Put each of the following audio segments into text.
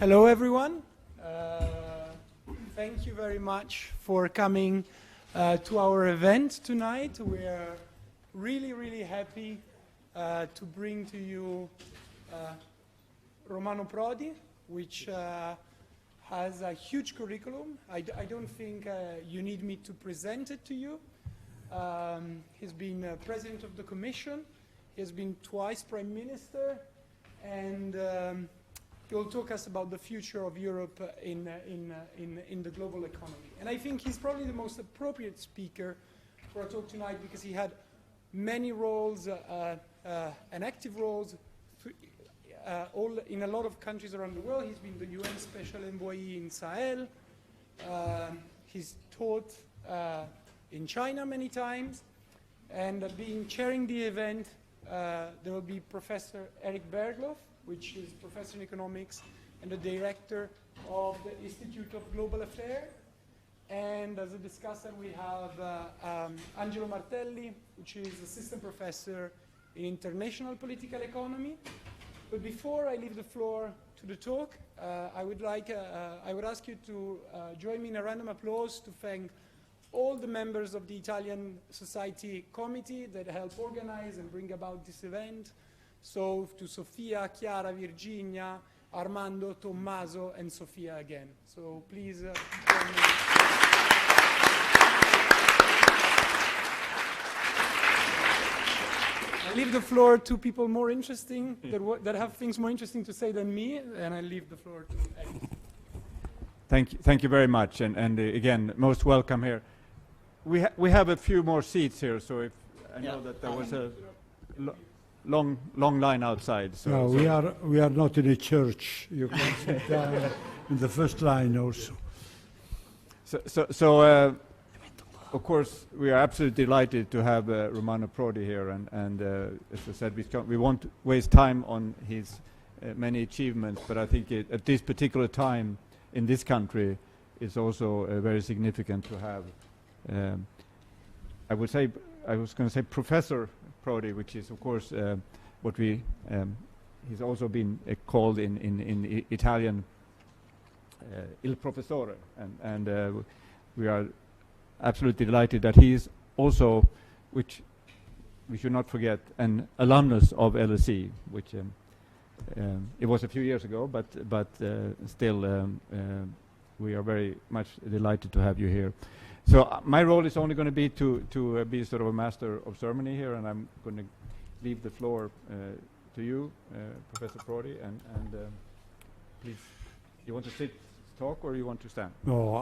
Hello, everyone. Thank you very much for coming to our event tonight. We're really happy to bring to you Romano Prodi, which has a huge curriculum. I don't think you need me to present it to you. He's been president of the Commission. He has been twice Prime Minister, and he'll talk us about the future of Europe in the global economy. And I think he's probably the most appropriate speaker for a talk tonight because he had many roles and active roles all in a lot of countries around the world. He's been the UN Special Envoy in Sahel. He's taught in China many times. And being chairing the event, there will be Professor Eric Berglof, which is professor in economics and the director of the Institute of Global Affairs. And as a discussant, we have Angelo Martelli, which is assistant professor in international political economy. But before I leave the floor to the talk, I would ask you to join me in a random applause to thank all the members of the Italian Society Committee that helped organize and bring about this event. So to Sofia, Chiara, Virginia, Armando, Tommaso, and Sofia again. So please join me. I leave the floor to people more interesting, that have things more interesting to say than me, and I leave the floor to Eric. Thank you very much, and again, most welcome here. We have a few more seats here, so if I know that there was a long line outside. So, no, we are not in a church. You can sit down in the first line also. So of course, we are absolutely delighted to have Romano Prodi here, and as I said, we won't waste time on his many achievements, but I think at this particular time in this country, it's also very significant to have. I was going to say Professor Prodi, which is of course what we. He's also been called in Italian Il Professore, and we are absolutely delighted that he is also, which we should not forget, an alumnus of LSE, which it was a few years ago, but still we are very much delighted to have you here. So my role is only going to be to be sort of a master of ceremony here, and I'm going to leave the floor to you, Professor Prodi, and please, you want to sit, talk, or you want to stand? No,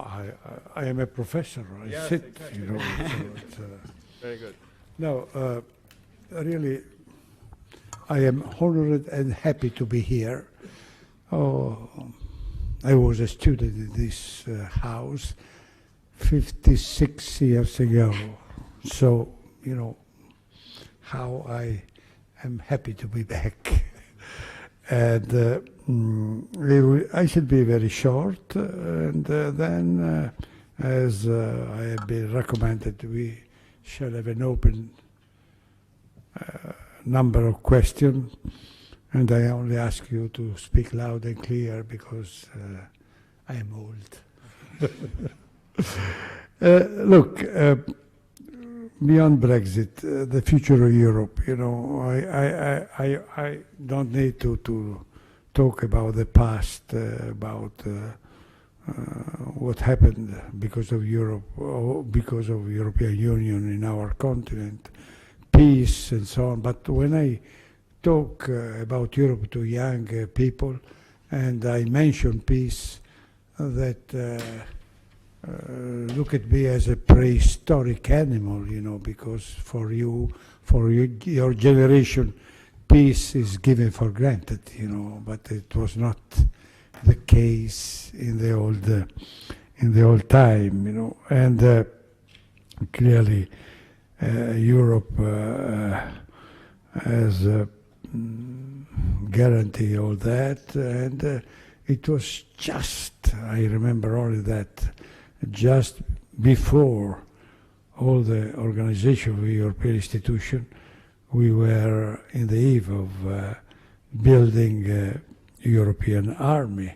I am a professor. I sit, exactly. you know. So very good. No, really, I am honored and happy to be here. Oh, I was a student in this house 56 years ago. So, you know, how I am happy to be back. And I should be very short, and then, as I have been recommended, we shall have an open number of questions, and I only ask you to speak loud and clear because I am old. Look, beyond Brexit, the future of Europe, you know, I don't need to talk about the past, about what happened because of Europe, or because of European Union in our continent, peace and so on. But when I talk about Europe to young people, and I mention peace, that look at me as a prehistoric animal, you know, because for your generation, peace is given for granted, you know, but it was not the case in the old time, you know, and clearly Europe has guaranteed all that, and it was just, I remember only that, just before all the organization of the European institution, we were in the eve of building a European army,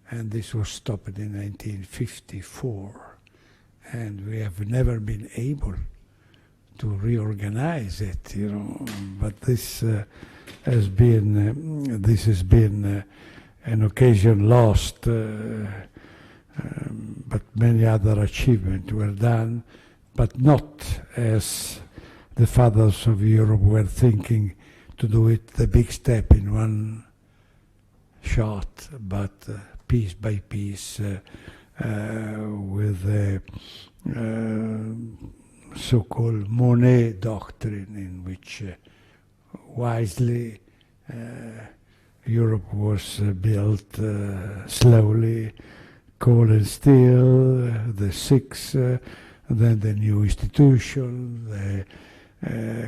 and this was stopped in 1954, and we have never been able to reorganize it, you know. But this has been an occasion lost, but many other achievements were done, but not as the fathers of Europe were thinking to do it the big step in one shot, but piece by piece with the so-called Monet doctrine, in which wisely Europe was built slowly, coal and steel, the six, then the new institution, the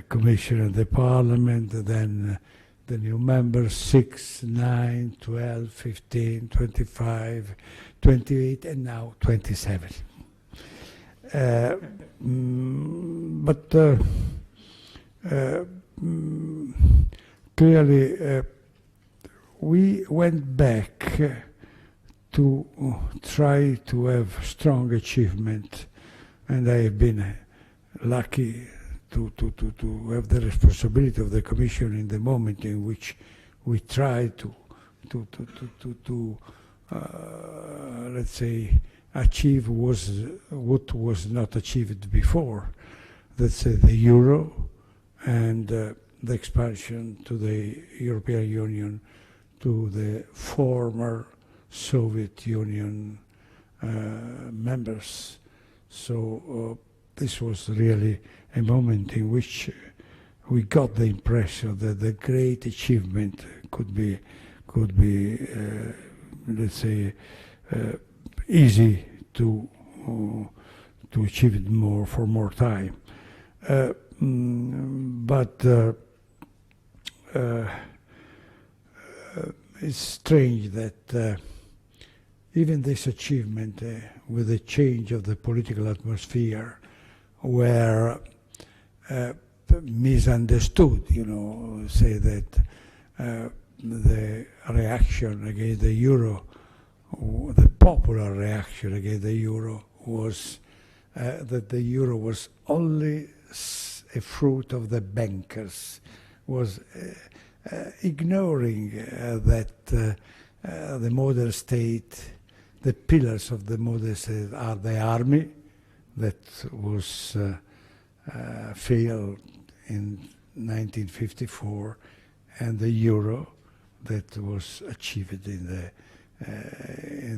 Commission and the Parliament, then the new members, 6, 9, 12, 15, 25, 28, and now 27. But clearly we went back to try to have strong achievement, and I have been lucky to have the responsibility of the Commission in the moment in which we try to let's say, achieve what was not achieved before. Let's say the euro and the expansion to the European Union, to the former Soviet Union members. So this was really a moment in which we got the impression that the great achievement could be let's say, easy to achieve it more for more time. But it's strange that even this achievement, with the change of the political atmosphere, were misunderstood. You know, say that the reaction against the euro, the popular reaction against the euro, was that the euro was only a fruit of the bankers, was ignoring that the modern state, the pillars of the modern state are the army that was failed in 1954, and the euro that was achieved in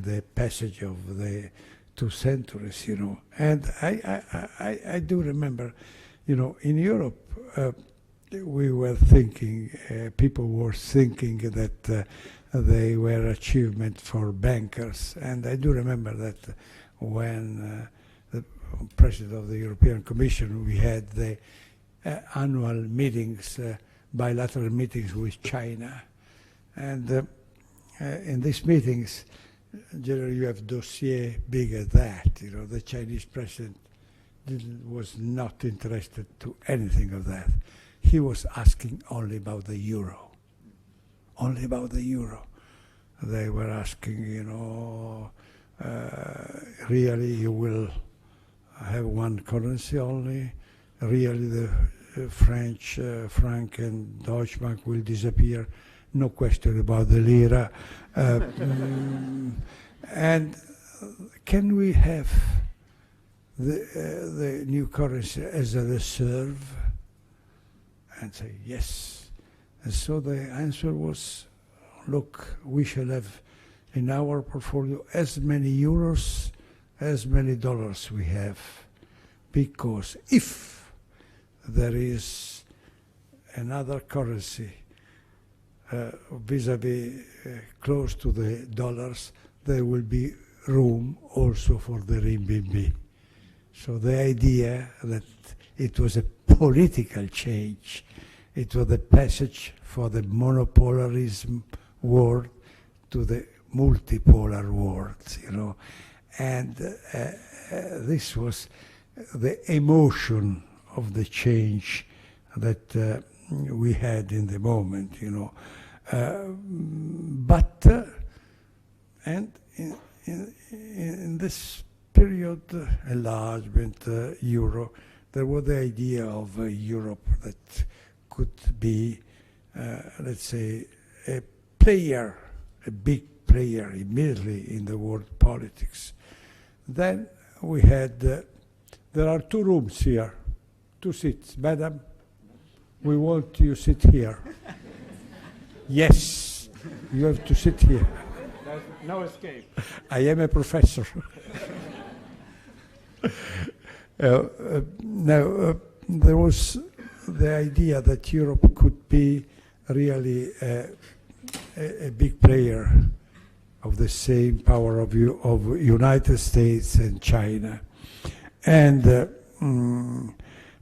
the passage of the 2 centuries, you know. And I do remember, you know, in Europe, we were thinking, people were thinking that they were achievement for bankers. And I do remember that when the President of the European Commission, we had the annual meetings, bilateral meetings with China. And in these meetings, generally you have dossier big as that. You know, the Chinese president was not interested to anything of that. He was asking only about the euro. Only about the euro. They were asking, you know, really you will have one currency only? Really the French franc and Deutsche Bank will disappear? No question about the lira. And can we have the new currency as a reserve? And say yes. And so the answer was, look, we shall have in our portfolio as many euros, as many dollars we have, because if there is another currency vis-a-vis close to the dollars, there will be room also for the renminbi. So the idea that it was a political change, it was the passage for the monopolarism world to the multipolar world, you know. And this was the emotion of the change that we had in the moment, you know. And in this period, enlargement, Euro, there was the idea of Europe that could be, let's say, a player, a big player immediately in the world politics. Then we had, there are 2 rooms here, 2 seats. Madam, we want you sit here. Yes, you have to sit here. There's no escape. I am a professor. Now, there was the idea that Europe could be really a big player of the same power of United States and China. And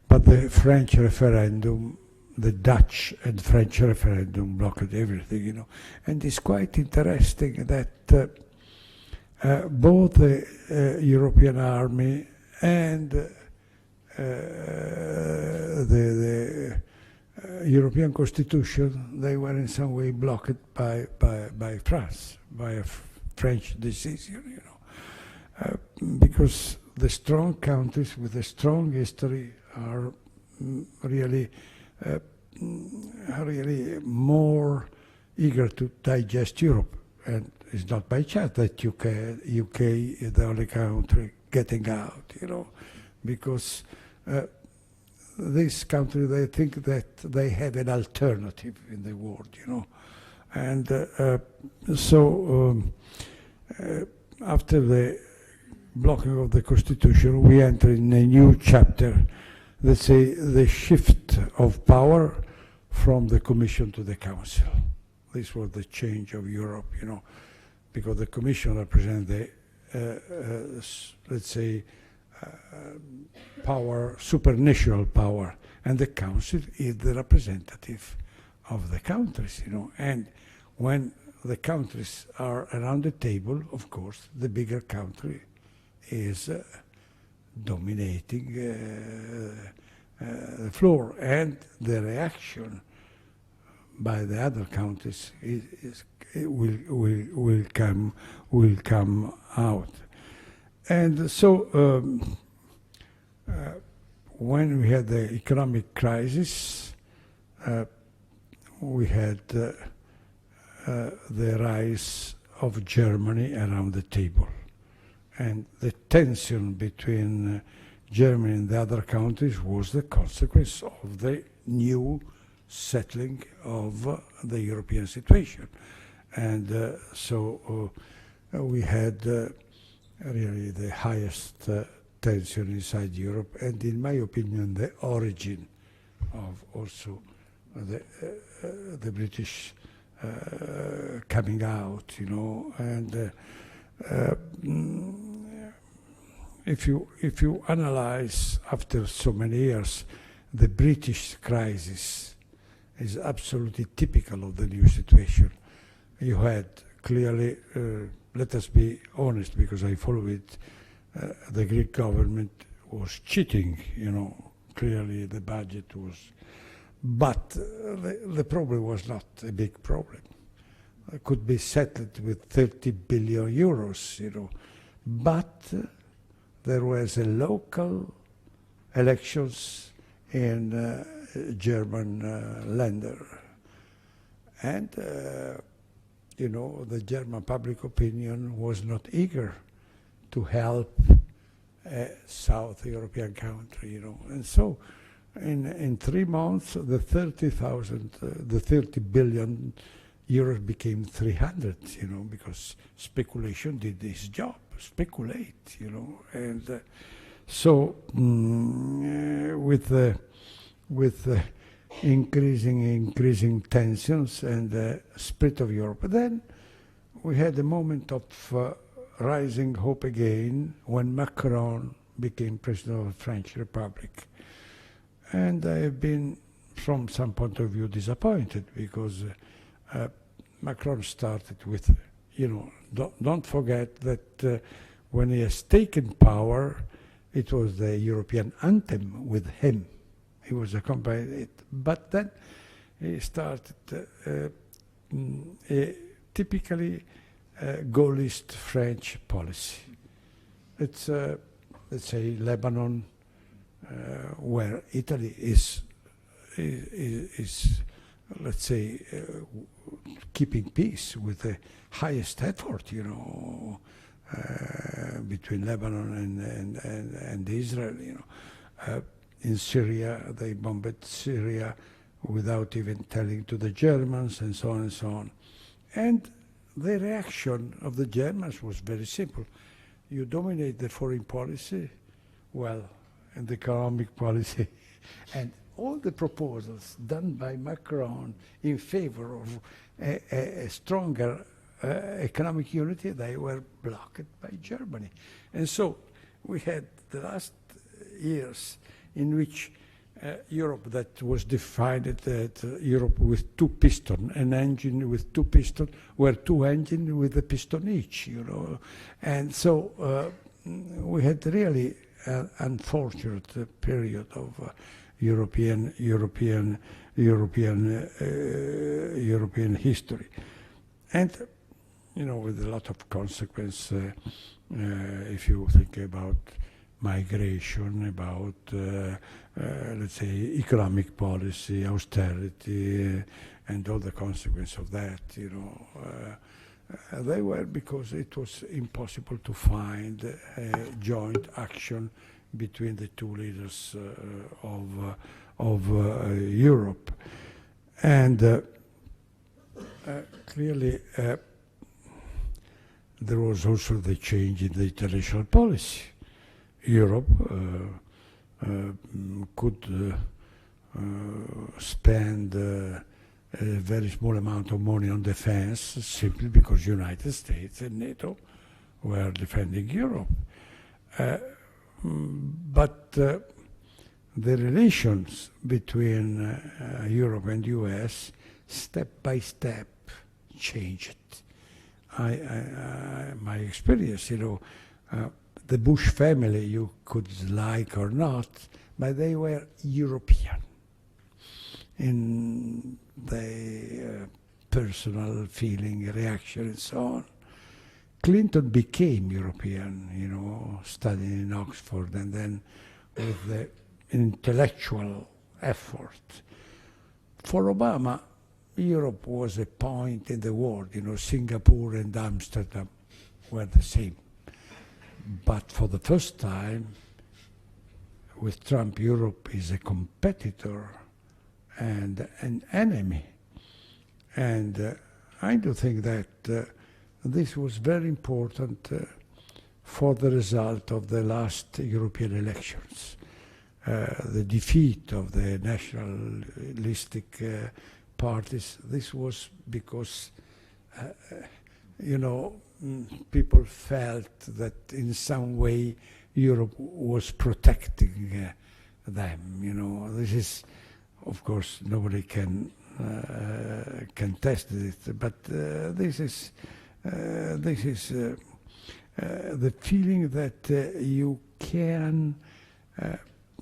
but the French referendum, the Dutch and French referendum blocked everything, you know. And it's quite interesting that both the European army and the European Constitution, they were in some way blocked by France, by a French decision, you know. Because the strong countries with a strong history are really more eager to digest Europe. And it's not by chance that UK is the only country getting out, you know, because this country, they think that they have an alternative in the world, you know. And after the blocking of the Constitution, we enter in a new chapter, let's say the shift of power from the Commission to the Council. This was the change of Europe, you know, because the Commission represents the, let's say, power, supernatural power, and the Council is the representative of the countries, you know. And when the countries are around the table, of course, the bigger country is dominating the floor, and the reaction by the other countries will come out. And so when we had the economic crisis, we had the rise of Germany around the table. And the tension between Germany and the other countries was the consequence of the new settling of the European situation. And so we had really the highest tension inside Europe, and in my opinion, the origin of also the British coming out, you know. And if you analyze after so many years, the British crisis is absolutely typical of the new situation. You had clearly, let us be honest, because I follow it, the Greek government was cheating, you know, clearly the budget was, but the problem was not a big problem. It could be settled with 30 billion euros, you know, but there was a local elections in German Länder, and you know, the German public opinion was not eager to help a South European country, you know. And so in 3 months, the 30 billion euros became 300, you know, because speculation did its job, speculate, you know. And so with the increasing tensions and the split of Europe, then we had a moment of rising hope again when Macron became president of the French Republic. And I have been, from some point of view, disappointed, because Macron started with, you know, don't forget that when he has taken power, it was the European anthem with him. He was accompanied it. But then he started typically Gaullist French policy. It's, let's say, Lebanon, where Italy is let's say, keeping peace with the highest effort, you know, between Lebanon and Israel, you know. In Syria, they bombed Syria without even telling to the Germans, and so on and so on. And the reaction of the Germans was very simple. You dominate the foreign policy, well, and the economic policy, and all the proposals done by Macron in favor of a stronger economic unity, they were blocked by Germany. And so we had the last years in which Europe that was defined that Europe with two pistons, an engine with two pistons, were two engines with a piston each, you know. And so we had really an unfortunate period of European history, and you know, with a lot of consequence. If you think about migration, about let's say economic policy, austerity, and all the consequences of that, you know, they were because it was impossible to find a joint action between the two leaders of Europe. And clearly there was also the change in the international policy. Europe could spend a very small amount of money on defense simply because United States and NATO were defending Europe. But the relations between Europe and US step by step changed. My experience, you know, the Bush family, you could like or not, but they were European in the personal feeling, reaction, and so on. Clinton became European, you know, studying in Oxford, and then with the intellectual effort. For Obama, Europe was a point in the world, you know, Singapore and Amsterdam were the same. But for the first time, with Trump, Europe is a competitor and an enemy. And I do think that this was very important for the result of the last European elections. The defeat of the nationalistic parties, this was because, you know, people felt that in some way Europe was protecting them, you know. This is, of course, nobody can test it, but this is the feeling that you can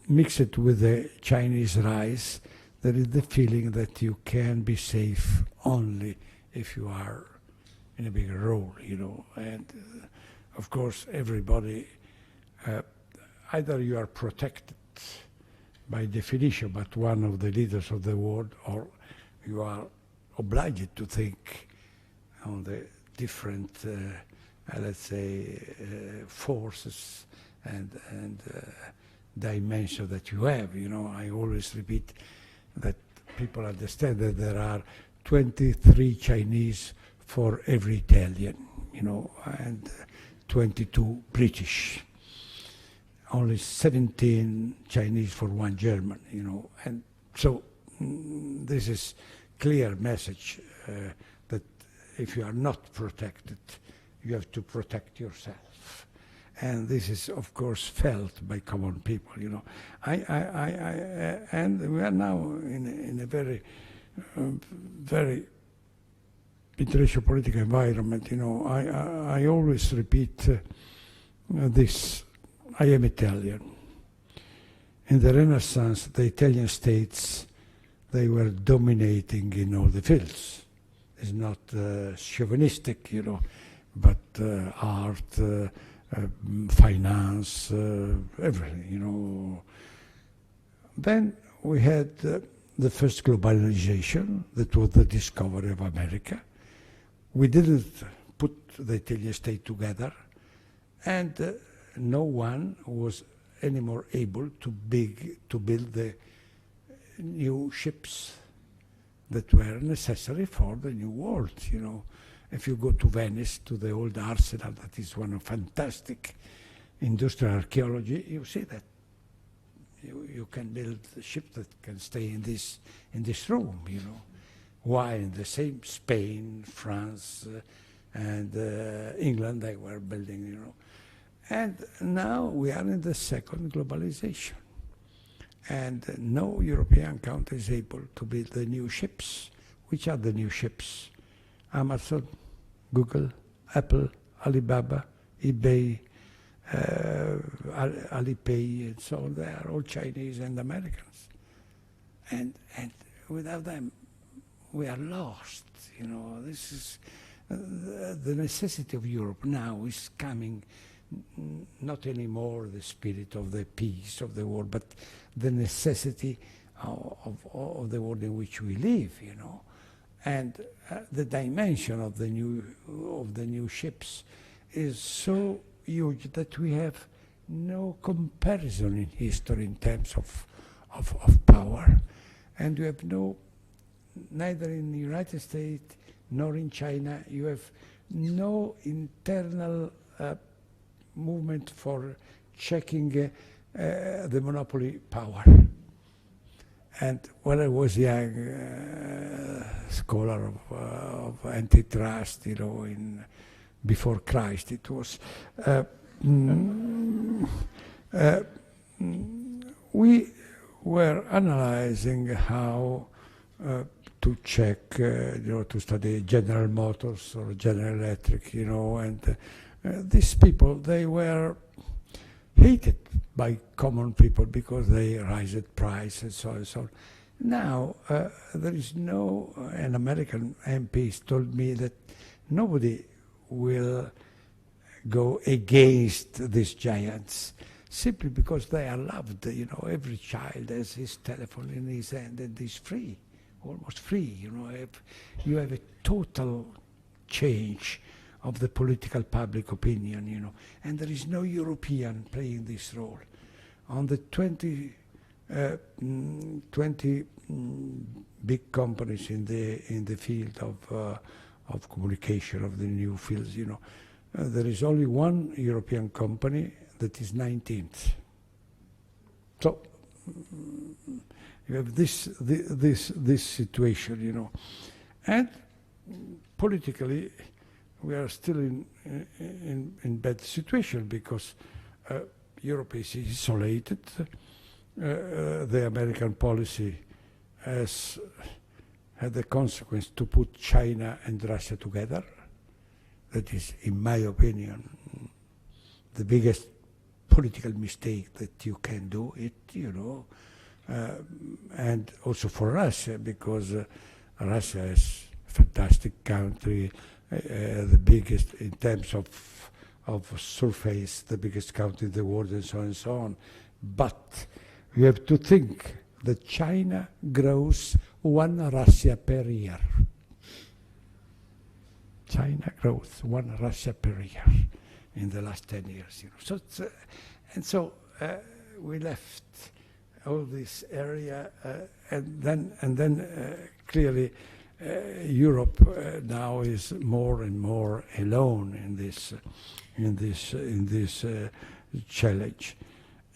mix it with the Chinese rice. There is the feeling that you can be safe only if you are in a bigger role, you know. And of course, everybody, either you are protected by definition, but one of the leaders of the world, or you are obliged to think on the different, let's say, forces and dimensions that you have. You know, I always repeat that people understand that there are 23 Chinese for every Italian, you know, and 22 British. Only 17 Chinese for one German, you know. And so this is clear message that if you are not protected, you have to protect yourself. And this is, of course, felt by common people, you know. And we are now in a very, very international political environment, you know. I always repeat this. I am Italian. In the Renaissance, the Italian states, they were dominating in all the fields. It's not chauvinistic, you know, but art, finance, everything, you know. Then we had the first globalization, that was the discovery of America. We didn't put the Italian state together, and no one was anymore able to build the new ships that were necessary for the new world, you know. If you go to Venice, to the old arsenal, that is one of fantastic industrial archaeology, you see that you can build a ship that can stay in this room, you know. While in the same Spain, France, and England, they were building, you know. And now we are in the second globalization. And no European country is able to build the new ships. Which are the new ships? Amazon, Google, Apple, Alibaba, eBay, Alipay, and so on. They are all Chinese and Americans. And without them, we are lost. You know, this is the necessity of Europe now is coming, not anymore the spirit of the peace of the world, but the necessity of the world in which we live, you know. And the dimension of the new ships is so huge that we have no comparison in history in terms of power, and you have neither in the United States nor in China, you have no internal movement for checking the monopoly power. And when I was young, scholar of antitrust, you know, before Christ, it was we were analyzing how to check, you know, to study General Motors or General Electric, you know, and these people, they were hated by common people because they raised price and so on and so on. Now, there is an American MP told me that nobody will go against these giants simply because they are loved. You know, every child has his telephone in his hand and is free, almost free. You know, you have a total change of the political public opinion, you know, and there is no European playing this role. On the 20 big companies in the field of communication, of the new fields, you know, there is only one European company that is 19th. So you have this situation, you know, and politically we are still in bad situation because Europe is isolated. The American policy has had the consequence to put China and Russia together. That is, in my opinion, the biggest political mistake that you can do it, you know, and also for Russia, because Russia is a fantastic country, the biggest in terms of surface, the biggest country in the world, and so on and so on. But you have to think that China grows 1 Russia per year. China grows 1 Russia per year in the last 10 years. You know. So we left all this area, and then clearly Europe now is more and more alone in this challenge,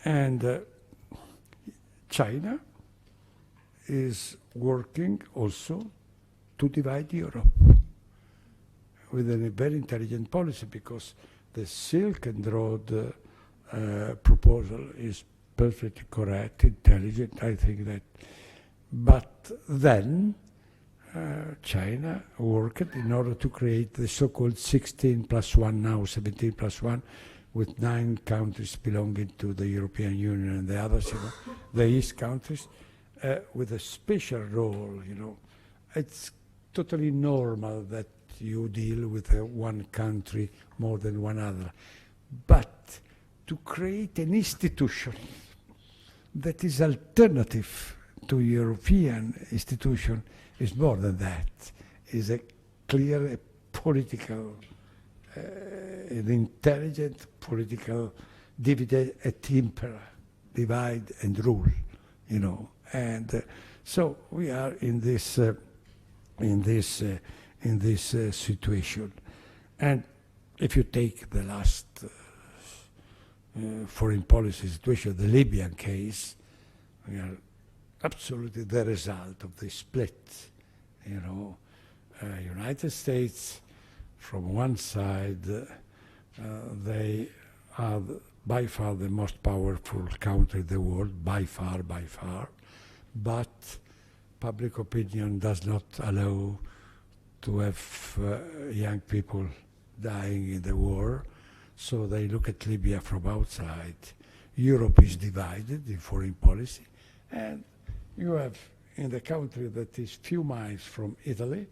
and China is working also to divide Europe with a very intelligent policy, because the Silk and Road proposal is perfectly correct, intelligent, I think that. But then China worked in order to create the so-called 16+1, now 17+1, with 9 countries belonging to the European Union and the others, you know, the East countries, with a special role, you know. It's totally normal that you deal with one country more than one other. But to create an institution that is alternative to European institution is more than that. Is a clear political, an intelligent political divide et impera, divide and rule, you know. And so we are in this situation. And if you take the last foreign policy situation, the Libyan case, we are absolutely the result of the split, you know. United States, from one side, they are by far the most powerful country in the world, by far, but public opinion does not allow to have young people dying in the war, so they look at Libya from outside. Europe is divided in foreign policy, and you have in the country that is few miles from Italy,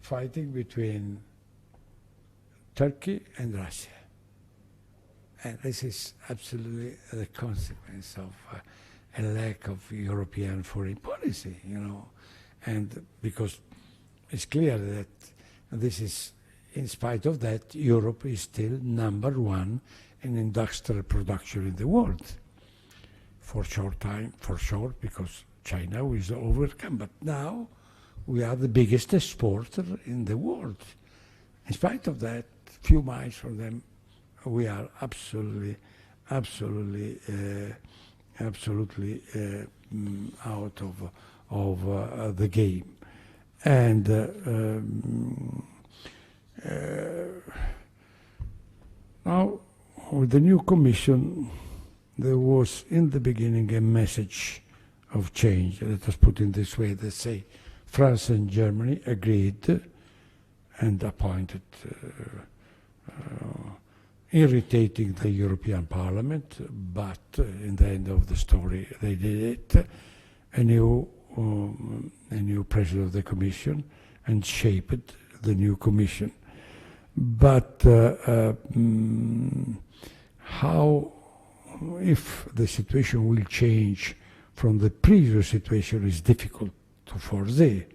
fighting between Turkey and Russia. And this is absolutely the consequence of a lack of European foreign policy, you know. And because it's clear that this is, in spite of that, Europe is still #1 in industrial production in the world. For short time, for sure, because China is overcome. But now we are the biggest exporter in the world. In spite of that, few miles from them, we are absolutely out of the game. And now, with the new Commission, there was in the beginning a message of change. Let us put it this way. They say France and Germany agreed and appointed, irritating the European Parliament, but in the end of the story they did it, a new president of the Commission, and shaped the new Commission. But how, if the situation will change from the previous situation, is difficult to foresee,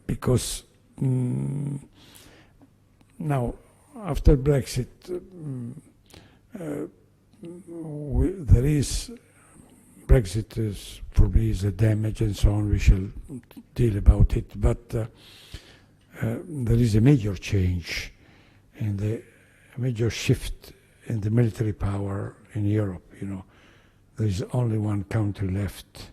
because now, after Brexit, there is, Brexit is, for me, is a damage and so on, we shall deal about it, but there is a major change, and a major shift in the military power in Europe, you know. There is only one country left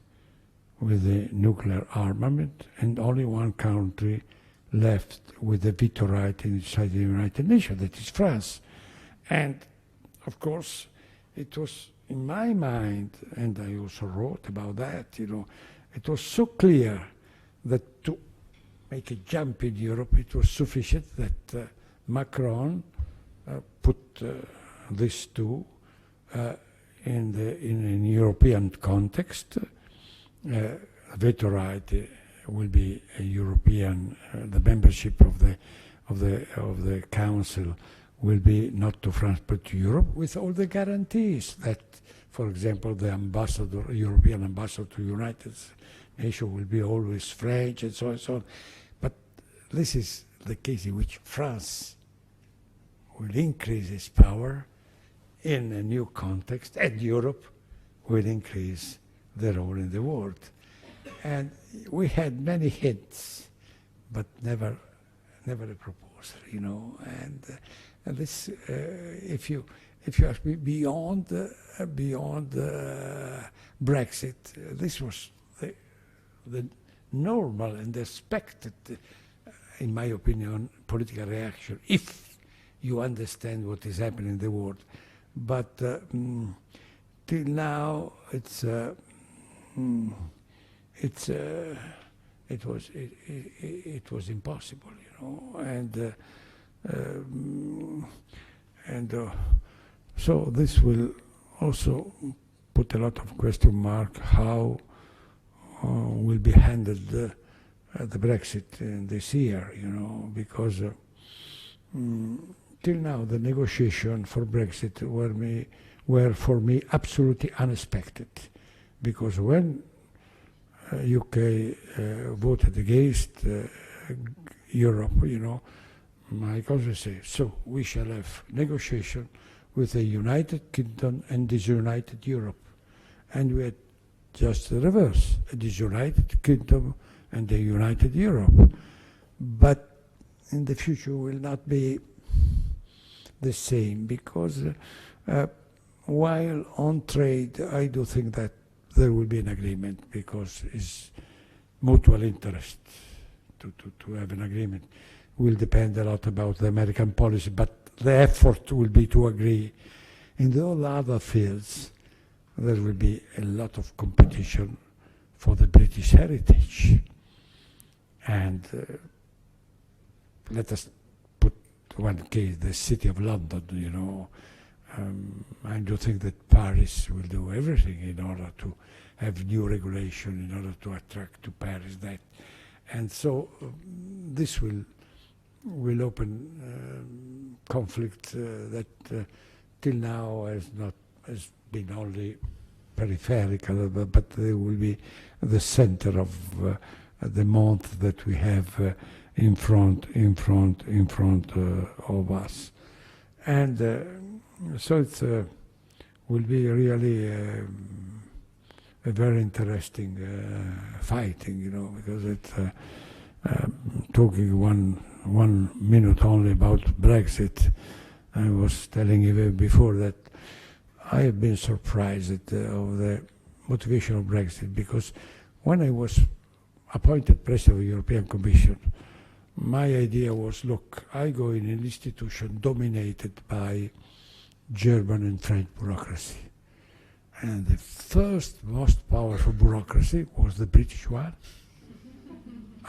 with a nuclear armament, and only one country left with a veto right inside the United Nations, that is France. And of course, it was in my mind, and I also wrote about that, you know, it was so clear that to make a jump in Europe, it was sufficient that Macron put these two in an European context. Veto right will be a European. The membership of the Council will be not to France but to Europe, with all the guarantees that, for example, the ambassador, European ambassador to United Nations will be always French, and so on and so on. But this is the case in which France will increase its power in a new context, and Europe will increase their role in the world. And we had many hints, but never a proposal, you know. And this, if you ask me, beyond Brexit, this was the normal and expected, in my opinion, political reaction, if you understand what is happening in the world. But till now, it was impossible, you know, and so this will also put a lot of question mark how will be handled the Brexit this year, you know, because till now the negotiation for Brexit were for me absolutely unexpected, because when UK voted against Europe, you know, my cousin said, so we shall have negotiation with the United Kingdom and disunited Europe. And we had just the reverse, a disunited Kingdom and a united Europe. But in the future will not be the same, because while on trade, I do think that there will be an agreement, because it's mutual interest to have an agreement. Will depend a lot about the American policy, but the effort will be to agree. In all other fields, there will be a lot of competition for the British heritage. And let us put one case, the City of London, you know. I do think that Paris will do everything in order to have new regulation, in order to attract to Paris that. And so this will open conflict that till now has been only peripheral, but they will be the center of the month that we have in front of us. And so it will be really a very interesting fighting, you know, because it's talking one minute only about Brexit. I was telling you before that I have been surprised of the motivation of Brexit, because when I was appointed President of the European Commission, my idea was, look, I go in an institution dominated by German and French bureaucracy. And the first most powerful bureaucracy was the British one.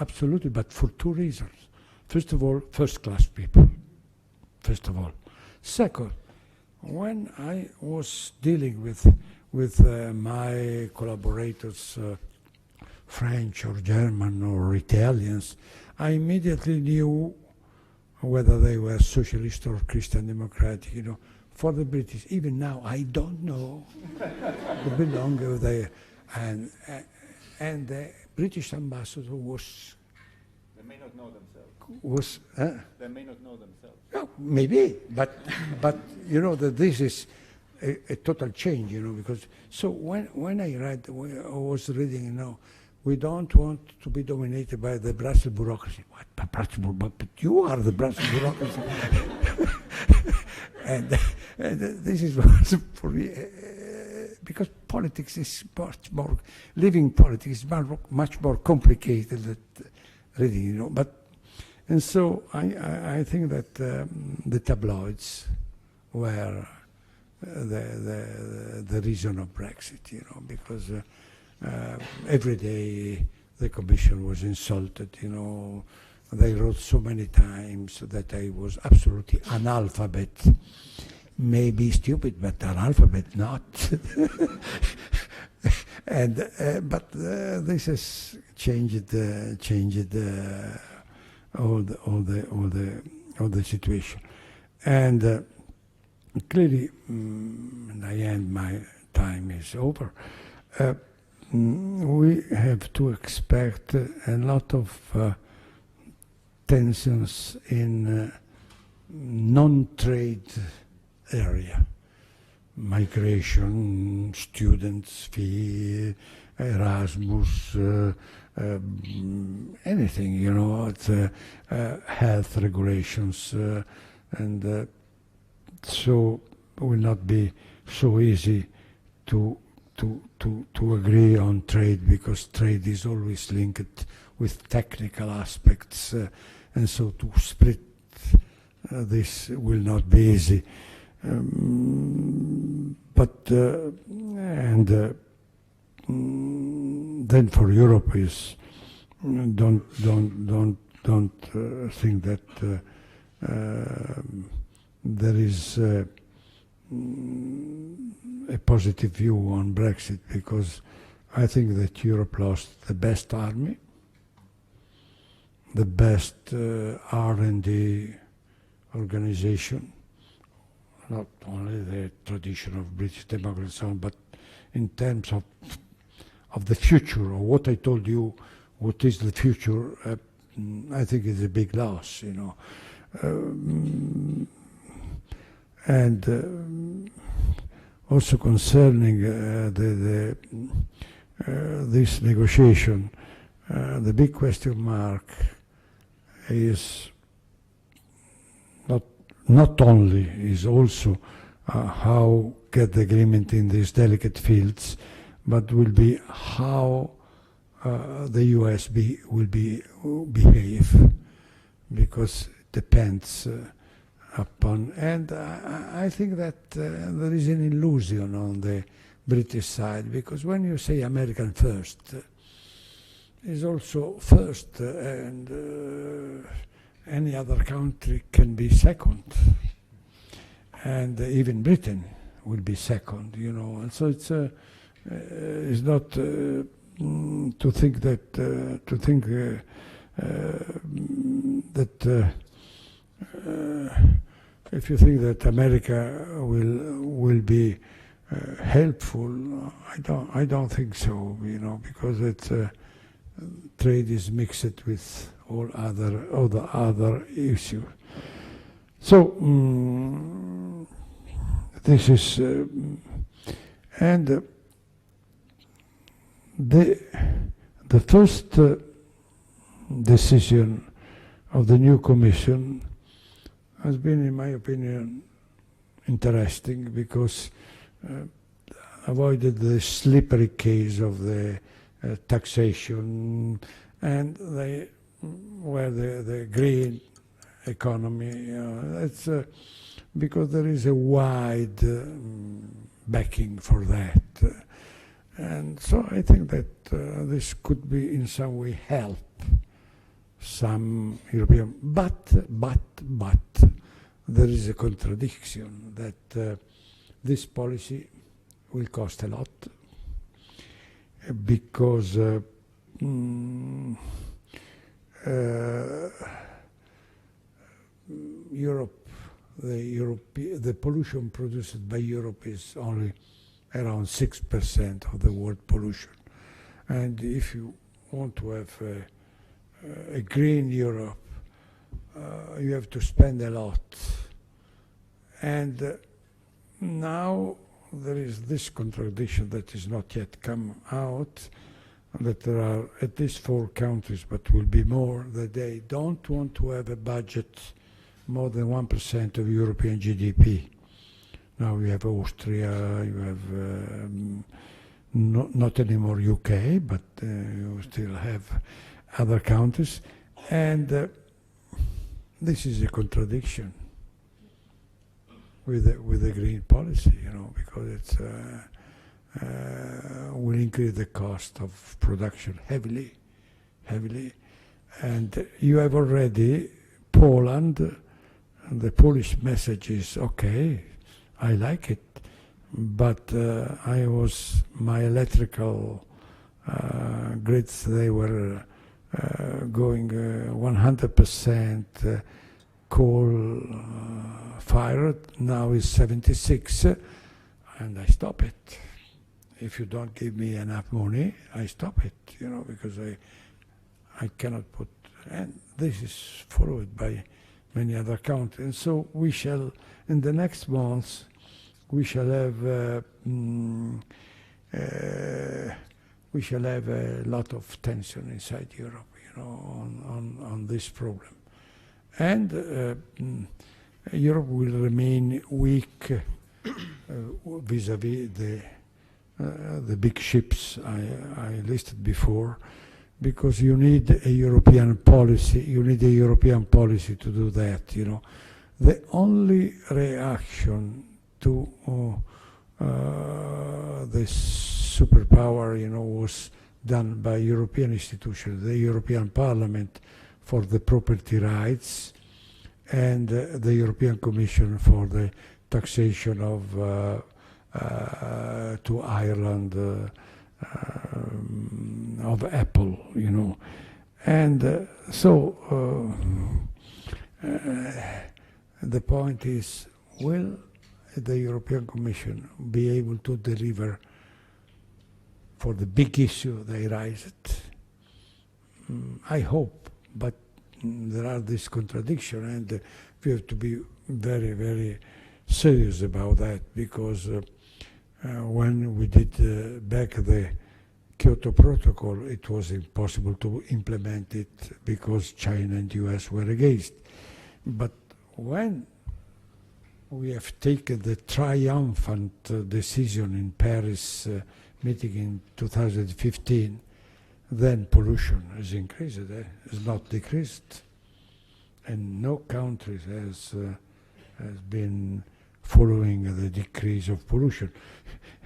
Absolutely, but for two reasons. First of all, first-class people, first of all. Second, when I was dealing with my collaborators, French or German or Italians, I immediately knew whether they were socialist or Christian democratic, you know. For the British, even now, I don't know. They belong there. And the British ambassador was... They may not know themselves. They may not know themselves. No, maybe, but you know that this is a total change, you know, because... So when I was reading, you know, we don't want to be dominated by the Brussels bureaucracy. What? Brussels, but you are the Brussels bureaucracy. And this is for me, because politics is much more, living politics is much more complicated than reading, you know. And so I think that the tabloids were the reason of Brexit, you know, because every day the Commission was insulted, you know. They wrote so many times that I was absolutely analphabet. Maybe stupid, but analphabet not. And but this has changed all the situation. And clearly, in the end, my time is over. We have to expect a lot of tensions in non-trade area, migration, students, fee, Erasmus, anything, you know, it's, health regulations, and so it will not be so easy to agree on trade, because trade is always linked with technical aspects. And so to split this will not be easy. Then for Europe is don't think that there is a positive view on Brexit, because I think that Europe lost the best army, the best R&D organization, not only the tradition of British democracy, but in terms of the future, or what I told you, what is the future, I think it's a big loss, you know. And also concerning this negotiation, the big question mark is not only, is also how get the agreement in these delicate fields, but will be how the US will behave, because it depends upon, and I think that there is an illusion on the British side, because when you say American first, is also first, and any other country can be second, and even Britain will be second, you know. And so it's not to think that if you think that America will be helpful, I don't think so, you know, because it's trade is mixed with all other issues. So this is and the first decision of the new Commission has been, in my opinion, interesting, because avoided the slippery case of the taxation, and they were the green economy. It's because there is a wide backing for that, and so I think that this could be in some way help some European, but there is a contradiction that this policy will cost a lot, because Europe, the pollution produced by Europe is only around 6% of the world pollution, and if you want to have a green Europe, you have to spend a lot. And now there is this contradiction that is not yet come out, that there are at least 4 countries, but will be more, that they don't want to have a budget more than 1% of European GDP. Now you have Austria, you have not anymore UK, but you still have other countries, and this is a contradiction with the green policy, you know, because it's will increase the cost of production heavily, and you have already Poland. The Polish message is okay, I like it, but my electrical grids, they were going 100% coal fired, now is 76, and I stop it. If you don't give me enough money, I stop it, you know, because I cannot put, and this is followed by many other countries. And so we shall, in the next months, we shall have a lot of tension inside Europe, you know, on this problem. And Europe will remain weak vis-à-vis the big ships I listed before, because you need a European policy. You need a European policy to do that. You know, the only reaction to this superpower, you know, was done by European institutions, the European Parliament for the property rights, and the European Commission for the taxation of to Ireland of Apple, you know, And the point is, will the European Commission be able to deliver for the big issue they raised? I hope, but there are this contradiction, and we have to be very, very serious about that, because when we did back the Kyoto Protocol, it was impossible to implement it because China and US were against. But when we have taken the triumphant decision in Paris meeting in 2015, then pollution has increased, has not decreased. And no country has been following the decrease of pollution.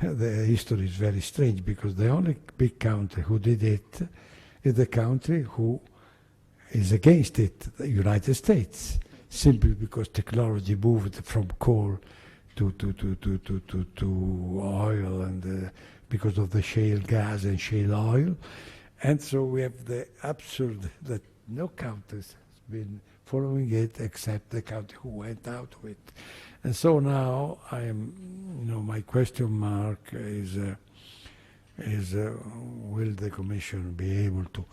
The history is very strange, because the only big country who did it is the country who is against it, the United States, simply because technology moved from coal to oil, and because of the shale gas and shale oil. And so we have the absurd that no country has been following it except the country who went out of it. And so now I am, my question mark is will the Commission be able to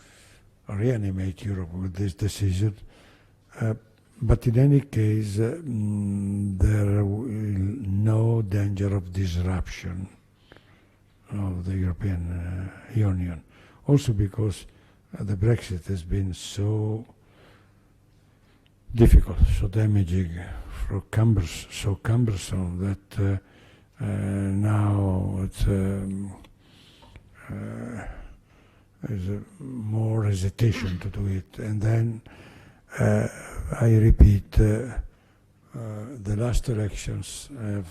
reanimate Europe with this decision? But in any case, there will no danger of disruption of the European Union. Also because the Brexit has been so difficult, so damaging, so cumbersome that now it's there's more hesitation to do it. And then I repeat, the last elections have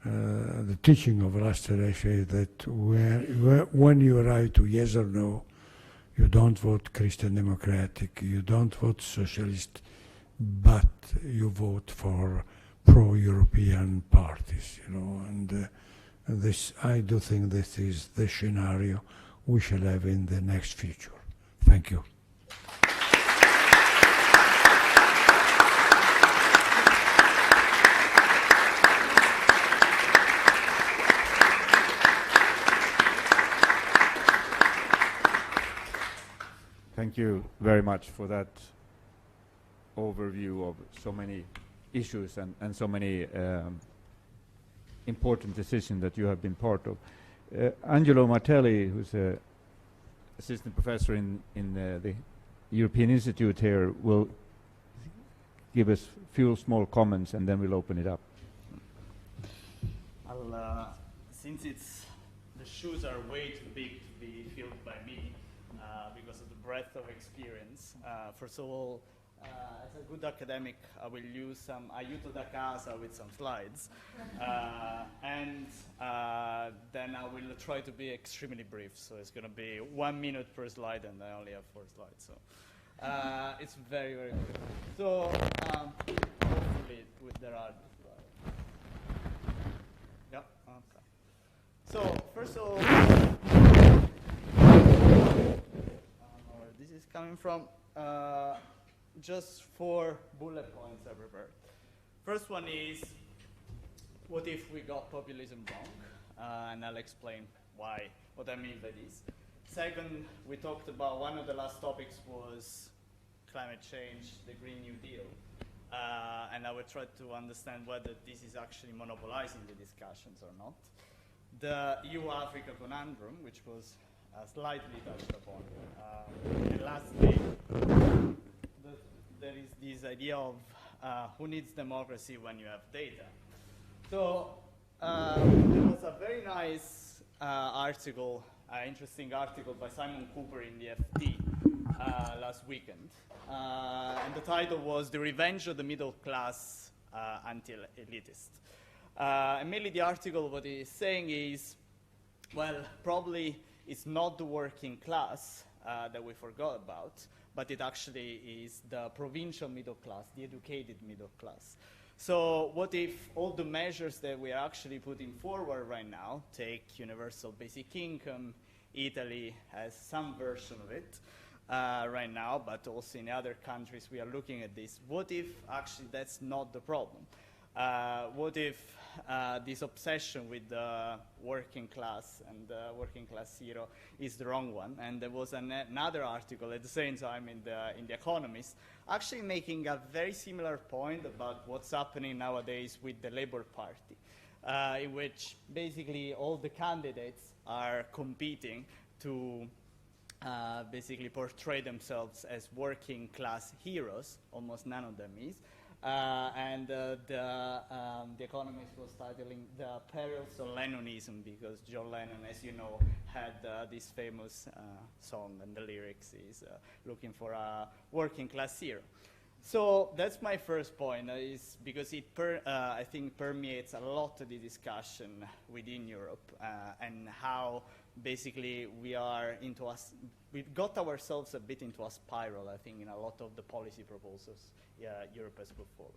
the teaching of last election is that when you arrive to yes or no, you don't vote Christian Democratic, you don't vote Socialist, but you vote for pro-European parties, and this, I do think this is the scenario we shall have in the next future. Thank you. Thank you very much for that overview of so many issues and so many important decisions that you have been part of. Angelo Martelli, who's an assistant professor in the European Institute here, will give us a few small comments, and then we'll open it up. Since the shoes are way too big to be filled by me, because of the breadth of experience. First of all, as a good academic, I will use some aiuto da casa with some slides. And then I will try to be extremely brief. So it's going to be 1 minute per slide, and I only have 4 slides. So it's very, very quick. So hopefully there are slides. Yep, okay. So first of all, where this is coming from, just 4 bullet points I prepared. First one is, what if we got populism wrong? And I'll explain what I mean by this. Second, we talked about, one of the last topics was climate change, the Green New Deal. And I will try to understand whether this is actually monopolizing the discussions or not. The EU-Africa conundrum, which was slightly touched upon. And lastly, there is this idea of who needs democracy when you have data. So there was a very nice article, interesting article by Simon Cooper in the FT last weekend. And the title was "The Revenge of the Middle Class Anti-Elitist." And mainly the article, what it is saying is, well, probably it's not the working class that we forgot about, but it actually is the provincial middle class, the educated middle class. So what if all the measures that we are actually putting forward right now, take universal basic income, Italy has some version of it, right now, but also in other countries we are looking at this. What if actually that's not the problem? What if this obsession with the working class and the working class hero is the wrong one? And there was another article at the same time in the Economist actually making a very similar point about what's happening nowadays with the Labour Party, in which basically all the candidates are competing to basically portray themselves as working class heroes. Almost none of them is. And the Economist was titling "The Perils of Lennonism," because John Lennon, as you know, had this famous song, and the lyrics is looking for a working class hero. So that's my first point, is because it I think permeates a lot of the discussion within Europe, and how basically we've got ourselves a bit into a spiral, I think, in a lot of the policy proposals Europe has put forward.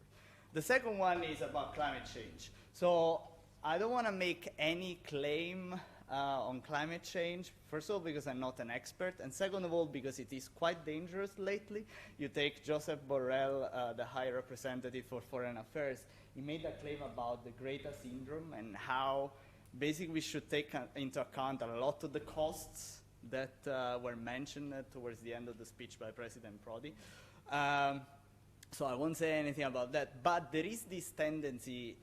The second one is about climate change. So I don't want to make any claim on climate change, first of all because I'm not an expert, and second of all because it is quite dangerous lately. You take Joseph Borrell, the High Representative for Foreign Affairs, he made a claim about the Greta syndrome and how basically we should take into account a lot of the costs that were mentioned towards the end of the speech by President Prodi. So I won't say anything about that, but there is this tendency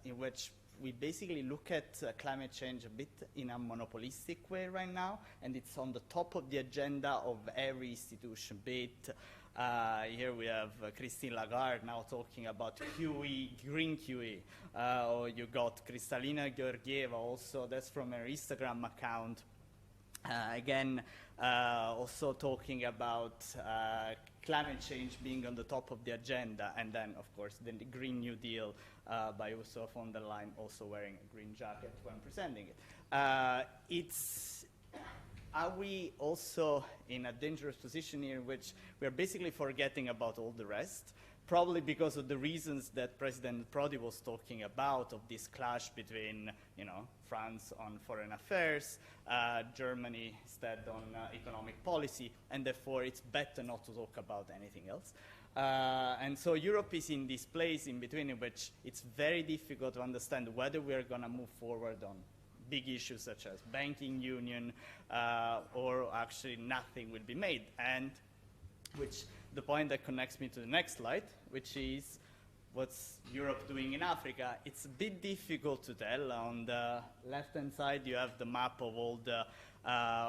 in which we basically look at climate change a bit in a monopolistic way right now, and it's on the top of the agenda of every institution, be it here we have Christine Lagarde now talking about QE, green QE, or you got Kristalina Georgieva also, that's from her Instagram account, again also talking about climate change being on the top of the agenda, and then of course the Green New Deal by Ursula von der Leyen also wearing a green jacket when presenting it. Are we also in a dangerous position here in which we are basically forgetting about all the rest? Probably because of the reasons that President Prodi was talking about, of this clash between, France on foreign affairs, Germany instead on economic policy, and therefore it's better not to talk about anything else. And so Europe is in this place in between in which it's very difficult to understand whether we are going to move forward on big issues such as banking union, or actually nothing will be made. And which the point that connects me to the next slide, which is what's Europe doing in Africa. It's a bit difficult to tell. On the left-hand side, you have the map of all the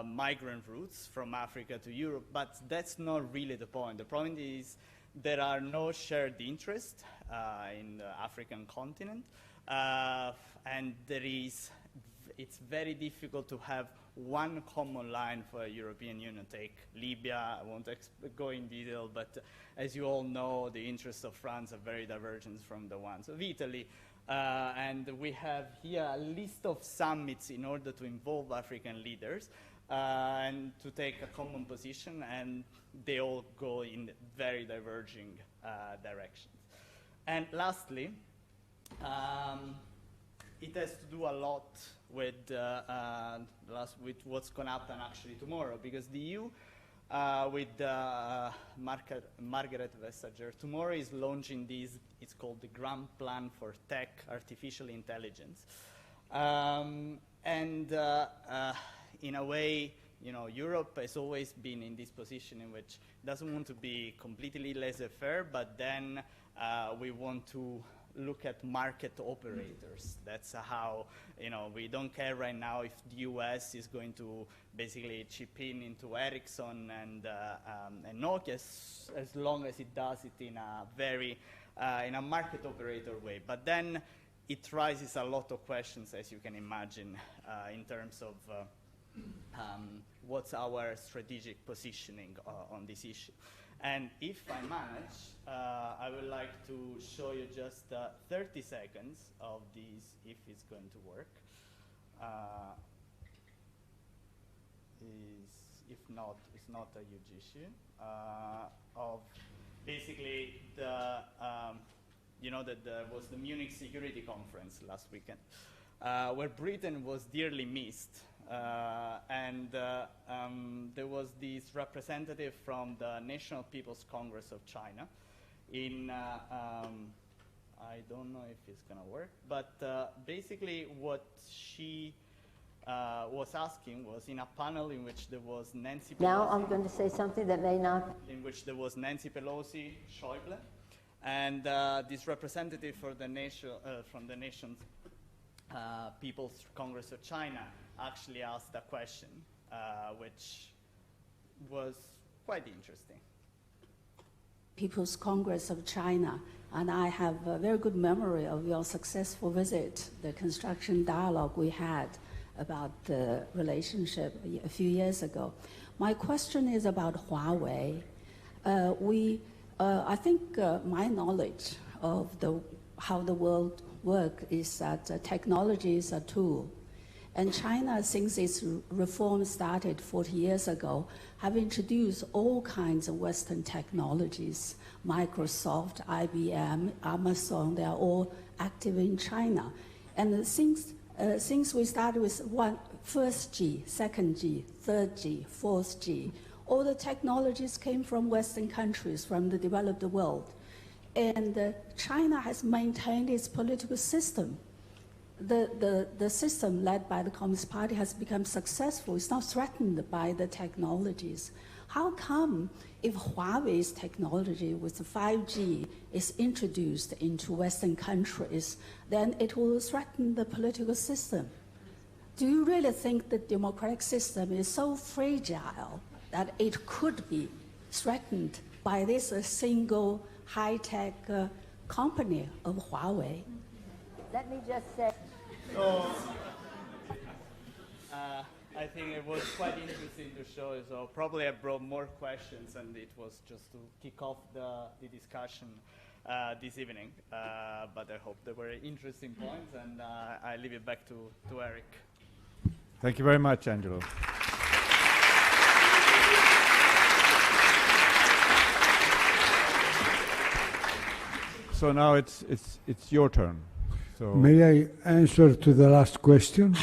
migrant routes from Africa to Europe, but that's not really the point. The point is there are no shared interests in the African continent, and it's very difficult to have one common line for a European Union. Take Libya, I won't go in detail, but as you all know, the interests of France are very divergent from the ones of Italy. And we have here a list of summits in order to involve African leaders and to take a common position, and they all go in very diverging directions. And lastly, it has to do a lot with what's going to happen actually tomorrow, because the EU, with Margaret Vestager, tomorrow is launching this, it's called the Grand Plan for Tech Artificial Intelligence. And in a way, Europe has always been in this position in which it doesn't want to be completely laissez-faire, but then we want to look at market operators. That's how, we don't care right now if the US is going to basically chip into Ericsson and Nokia, as long as it does it in a very, in a market operator way. But then it raises a lot of questions, as you can imagine, in terms of what's our strategic positioning on this issue. And if I manage, I would like to show you just 30 seconds of these, if it's going to work. If not, it's not a huge issue. Of basically the, that there was the Munich Security Conference last weekend, where Britain was dearly missed and there was this representative from the National People's Congress of China in, I don't know if it's going to work, but basically what she was asking was in a panel in which there was Nancy Pelosi. Now I'm going to say something that may not. In which there was Nancy Pelosi, Schäuble, and this representative for the from the nation's People's Congress of China actually asked a question, which was quite interesting. People's Congress of China, and I have a very good memory of your successful visit, the construction dialogue we had about the relationship a few years ago. My question is about Huawei. I think my knowledge of how the world works is that technology is a tool. And China, since its reform started 40 years ago, have introduced all kinds of Western technologies. Microsoft, IBM, Amazon, they are all active in China. And since we started with first G, second G, third G, fourth G, all the technologies came from Western countries, from the developed world. And China has maintained its political system. The system led by the Communist Party has become successful. It's not threatened by the technologies. How come if Huawei's technology with 5G is introduced into Western countries, then it will threaten the political system? Do you really think the democratic system is so fragile that it could be threatened by this single high-tech company of Huawei? Let me just say. So, I think it was quite interesting to show. So probably I brought more questions, and it was just to kick off the discussion this evening. But I hope they were interesting points, and I leave it back to Eric. Thank you very much, Angelo. So now it's your turn. So may I answer to the last question?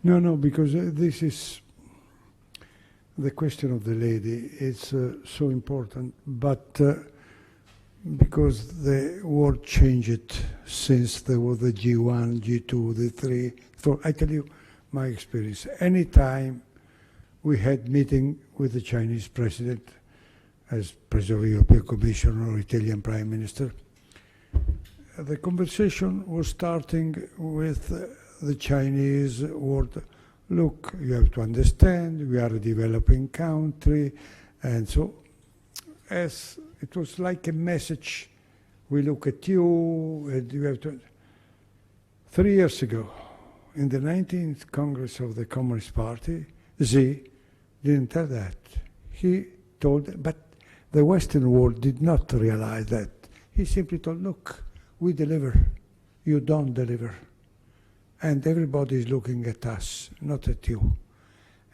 No, because this is the question of the lady. It's so important, but because the world changed since there was the G1, G2, the 3, 4. I tell you my experience. Anytime we had meeting with the Chinese president, as President of the European Commission or Italian Prime Minister, the conversation was starting with the Chinese word, look, you have to understand, we are a developing country, and so as it was like a message, we look at you, and you have to. 3 years ago, in the 19th Congress of the Communist Party, Xi didn't tell that. He told, but the Western world did not realize that. He simply told, look, we deliver, you don't deliver. And everybody is looking at us, not at you.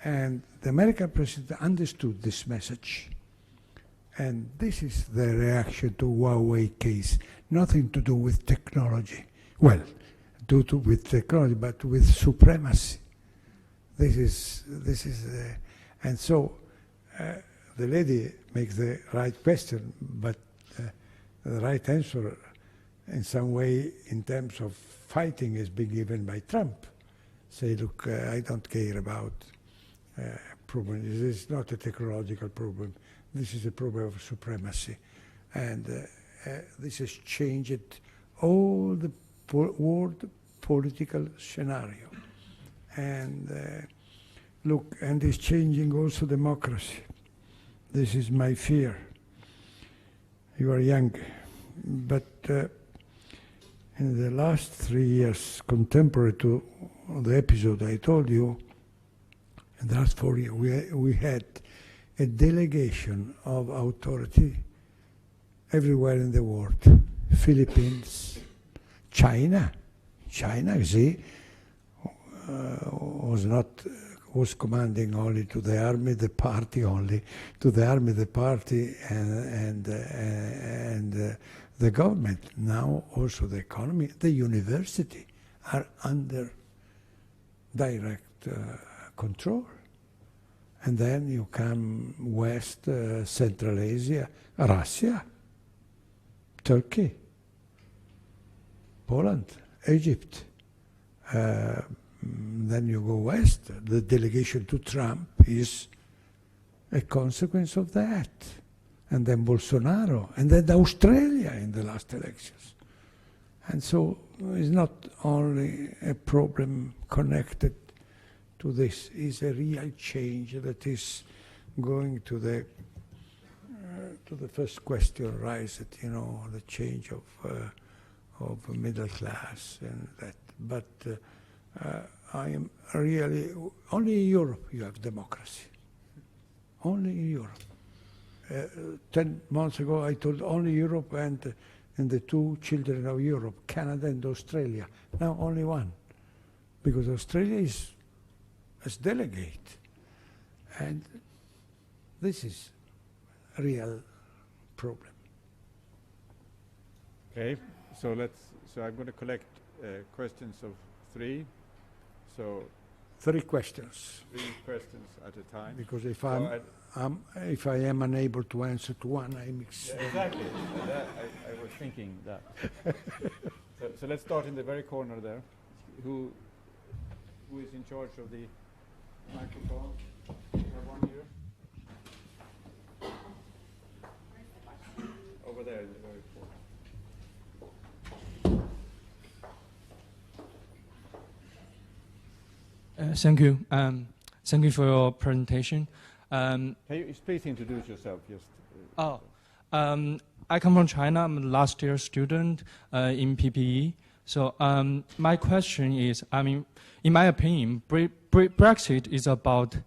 And the American president understood this message. And this is the reaction to Huawei case. Nothing to do with technology. Well, with technology, but with supremacy. This is, and so the lady makes the right question, but the right answer in some way in terms of fighting is being given by Trump. Say, look, I don't care about problem. This is not a technological problem. This is a problem of supremacy. And this has changed all the world political scenario. And look, and it's changing also democracy. This is my fear. You are young, but in the last 3 years, contemporary to the episode I told you, in the last 4 years, we had a delegation of authority everywhere in the world. Philippines, China, Xi was commanding only to the army, the party only, to the army, the party, and the government. Now also the economy, the university are under direct control. And then you come west, Central Asia, Russia, Turkey, Poland, Egypt. Then you go west. The delegation to Trump is a consequence of that. And then Bolsonaro, and then Australia in the last elections. And so it's not only a problem connected to this, it's a real change that is going to the first question raised, you know, the change of middle class and that. But I am really, only in Europe you have democracy. Only in Europe. 10 months ago I told only Europe and the two children of Europe, Canada and Australia. Now only one, because Australia is as delegate. And this is a real problem. Okay, so I'm going to collect questions of 3. So 3 questions. 3 questions at a time. Because if So I am unable to answer to one, I mix. Yeah, exactly. I was thinking that. So let's start in the very corner there. Who is in charge of the microphone? We have one here. Over there in the very corner. Thank you. Thank you for your presentation. Can you please introduce yourself? Just. I come from China. I'm a last year student in PPE. So my question is, I mean, in my opinion, Brexit is about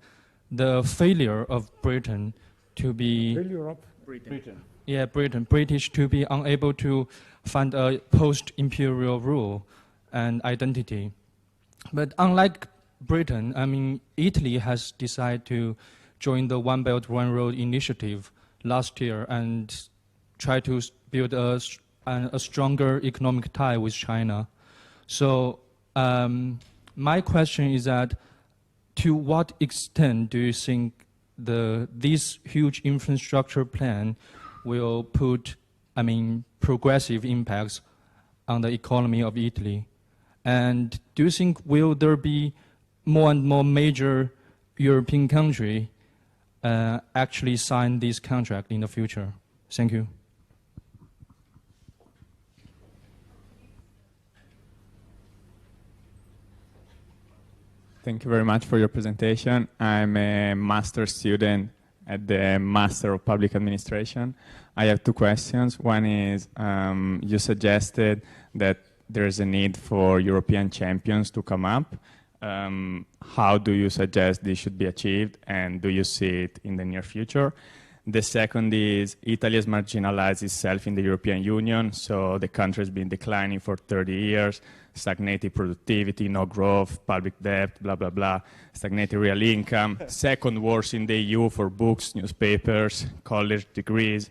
the failure of Britain to be... Failure of Britain. Yeah, British to be unable to find a post-imperial rule and identity. But unlike Britain, I mean, Italy has decided to join the One Belt, One Road initiative last year and try to build a stronger economic tie with China. So my question is that, to what extent do you think this huge infrastructure plan will put, I mean, progressive impacts on the economy of Italy? And do you think will there be more and more major European countries actually sign this contract in the future? Thank you. Thank you very much for your presentation. I'm a master's student at the Master of Public Administration. I have 2 questions. One is, you suggested that there's a need for European champions to come up. How do you suggest this should be achieved, and do you see it in the near future? The second is, Italy has marginalized itself in the European Union, so the country has been declining for 30 years, stagnating productivity, no growth, public debt, blah, blah, blah, stagnating real income, second worst in the EU for books, newspapers, college degrees,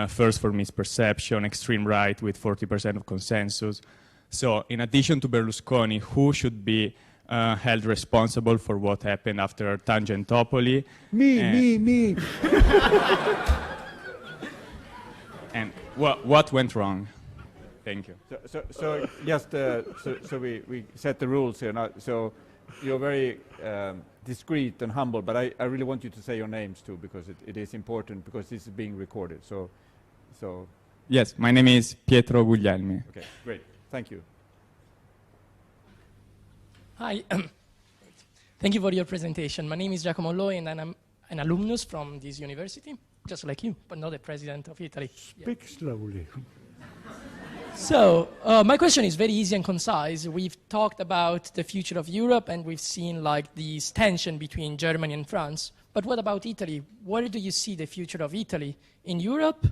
first for misperception, extreme right with 40% of consensus. So in addition to Berlusconi, who should be held responsible for what happened after Tangentopoli? Me. And what went wrong? Thank you. So just so we set the rules here now. So you're very discreet and humble, but I really want you to say your names too, because it is important, because this is being recorded. So yes, my name is Pietro Guglielmi. Okay, great. Thank you. Hi. Thank you for your presentation. My name is Giacomo Loi, and I'm an alumnus from this university, just like you, but not the president of Italy. Speak slowly. So my question is very easy and concise. We've talked about the future of Europe, and we've seen like this tension between Germany and France. But what about Italy? Where do you see the future of Italy in Europe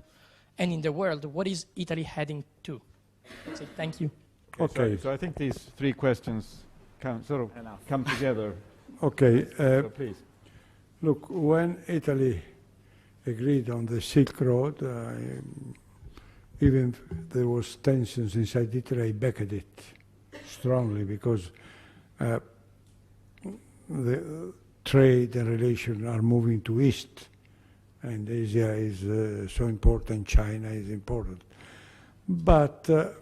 and in the world? What is Italy heading to? So, thank you. Okay. So I think these 3 questions come together. Okay. So please. Look, when Italy agreed on the Silk Road, even there was tensions inside Italy, I backed it strongly, because the trade and relations are moving to east, and Asia is so important, China is important. But the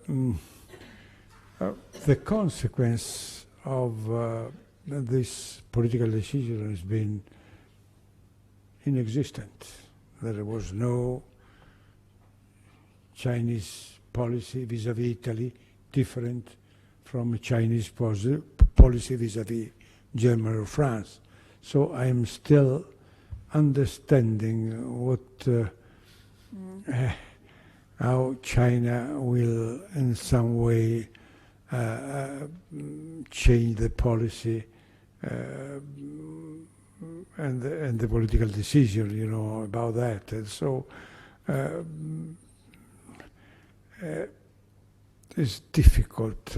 consequence of this political decision has been inexistent. There was no Chinese policy vis-à-vis Italy different from a Chinese policy vis-à-vis Germany or France. So I am still understanding what how China will in some way change the policy and the political decision, you know, about that. And so it's difficult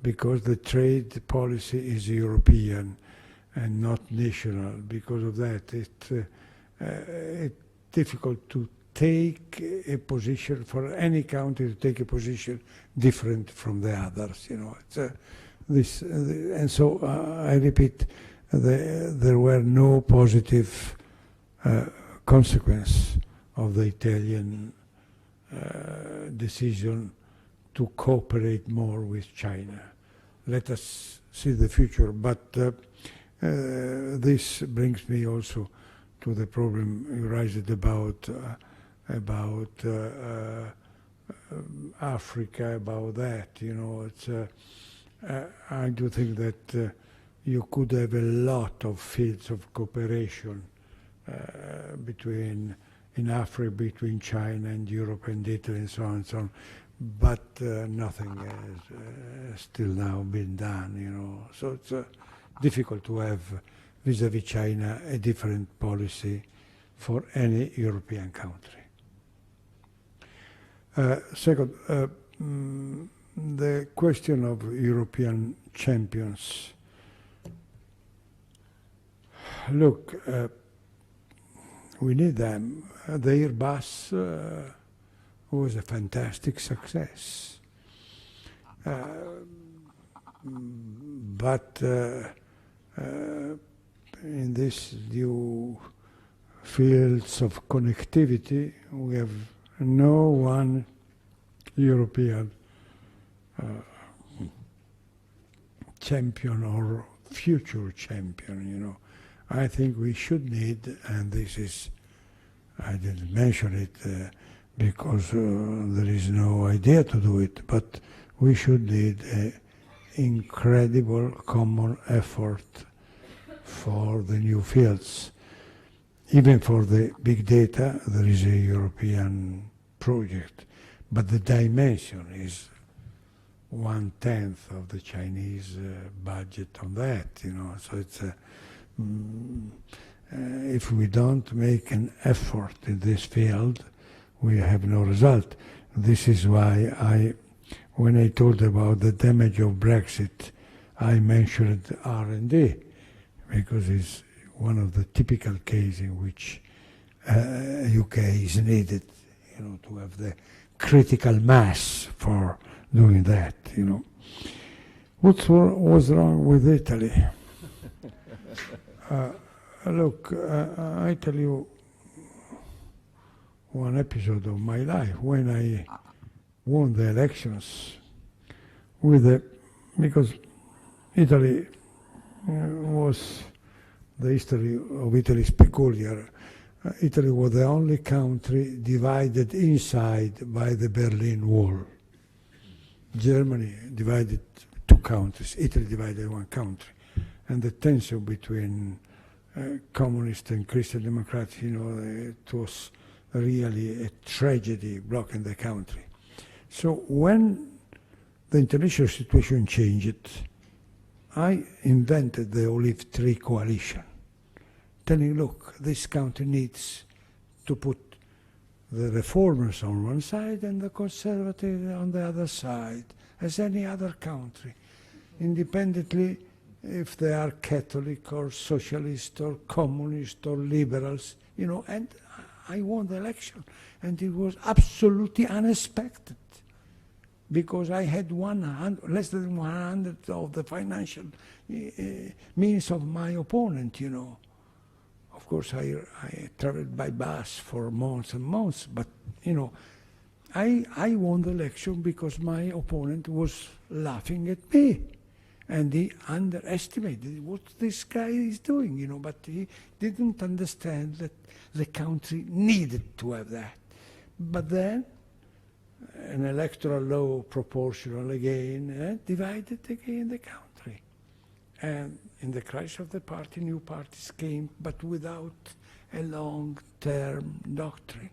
because the trade policy is European and not national. Because of that, it's difficult to take a position for any country to take a position different from the others. You know, it's, and so I repeat, there were no positive consequence of the Italian decision to cooperate more with China. Let us see the future, but this brings me also to the problem you raised about Africa, about that. You know, it's I do think that you could have a lot of fields of cooperation in Africa, between China and Europe and Italy and so on and so on. But nothing has still now been done, you know. So it's difficult to have vis-à-vis China a different policy for any European country. Second, the question of European champions. Look, we need them. The Airbus was a fantastic success. But in these new fields of connectivity, we have no one European champion or future champion, you know. I think we should need, and this is, I didn't mention it because there is no idea to do it, but we should need an incredible common effort for the new fields. Even for the big data, there is a European project, but the dimension is 1/10 of the Chinese budget on that, you know. So it's if we don't make an effort in this field, we have no result. This is why when I told about the damage of Brexit, I mentioned R&D, because it's one of the typical cases in which UK is needed, you know, to have the critical mass for doing that, you know. What was wrong with Italy? Look, I tell you one episode of my life when I won the elections because Italy was, the history of Italy is peculiar. Italy was the only country divided inside by the Berlin Wall. Germany divided two countries, Italy divided one country. And the tension between communist and Christian Democrats, you know, it was really a tragedy blocking the country. So when the international situation changed, I invented the Olive Tree Coalition, telling, look, this country needs to put the reformers on one side and the conservatives on the other side, as any other country, independently if they are Catholic or socialist or communist or liberals, you know. And I won the election, and it was absolutely unexpected, because I had less than 100 of the financial means of my opponent, you know. Of course, I traveled by bus for months and months, but, you know, I won the election because my opponent was laughing at me. And he underestimated what this guy is doing, you know, but he didn't understand that the country needed to have that. But then, an electoral law proportional again, divided again the country. And in the crisis of the party, new parties came, but without a long-term doctrine.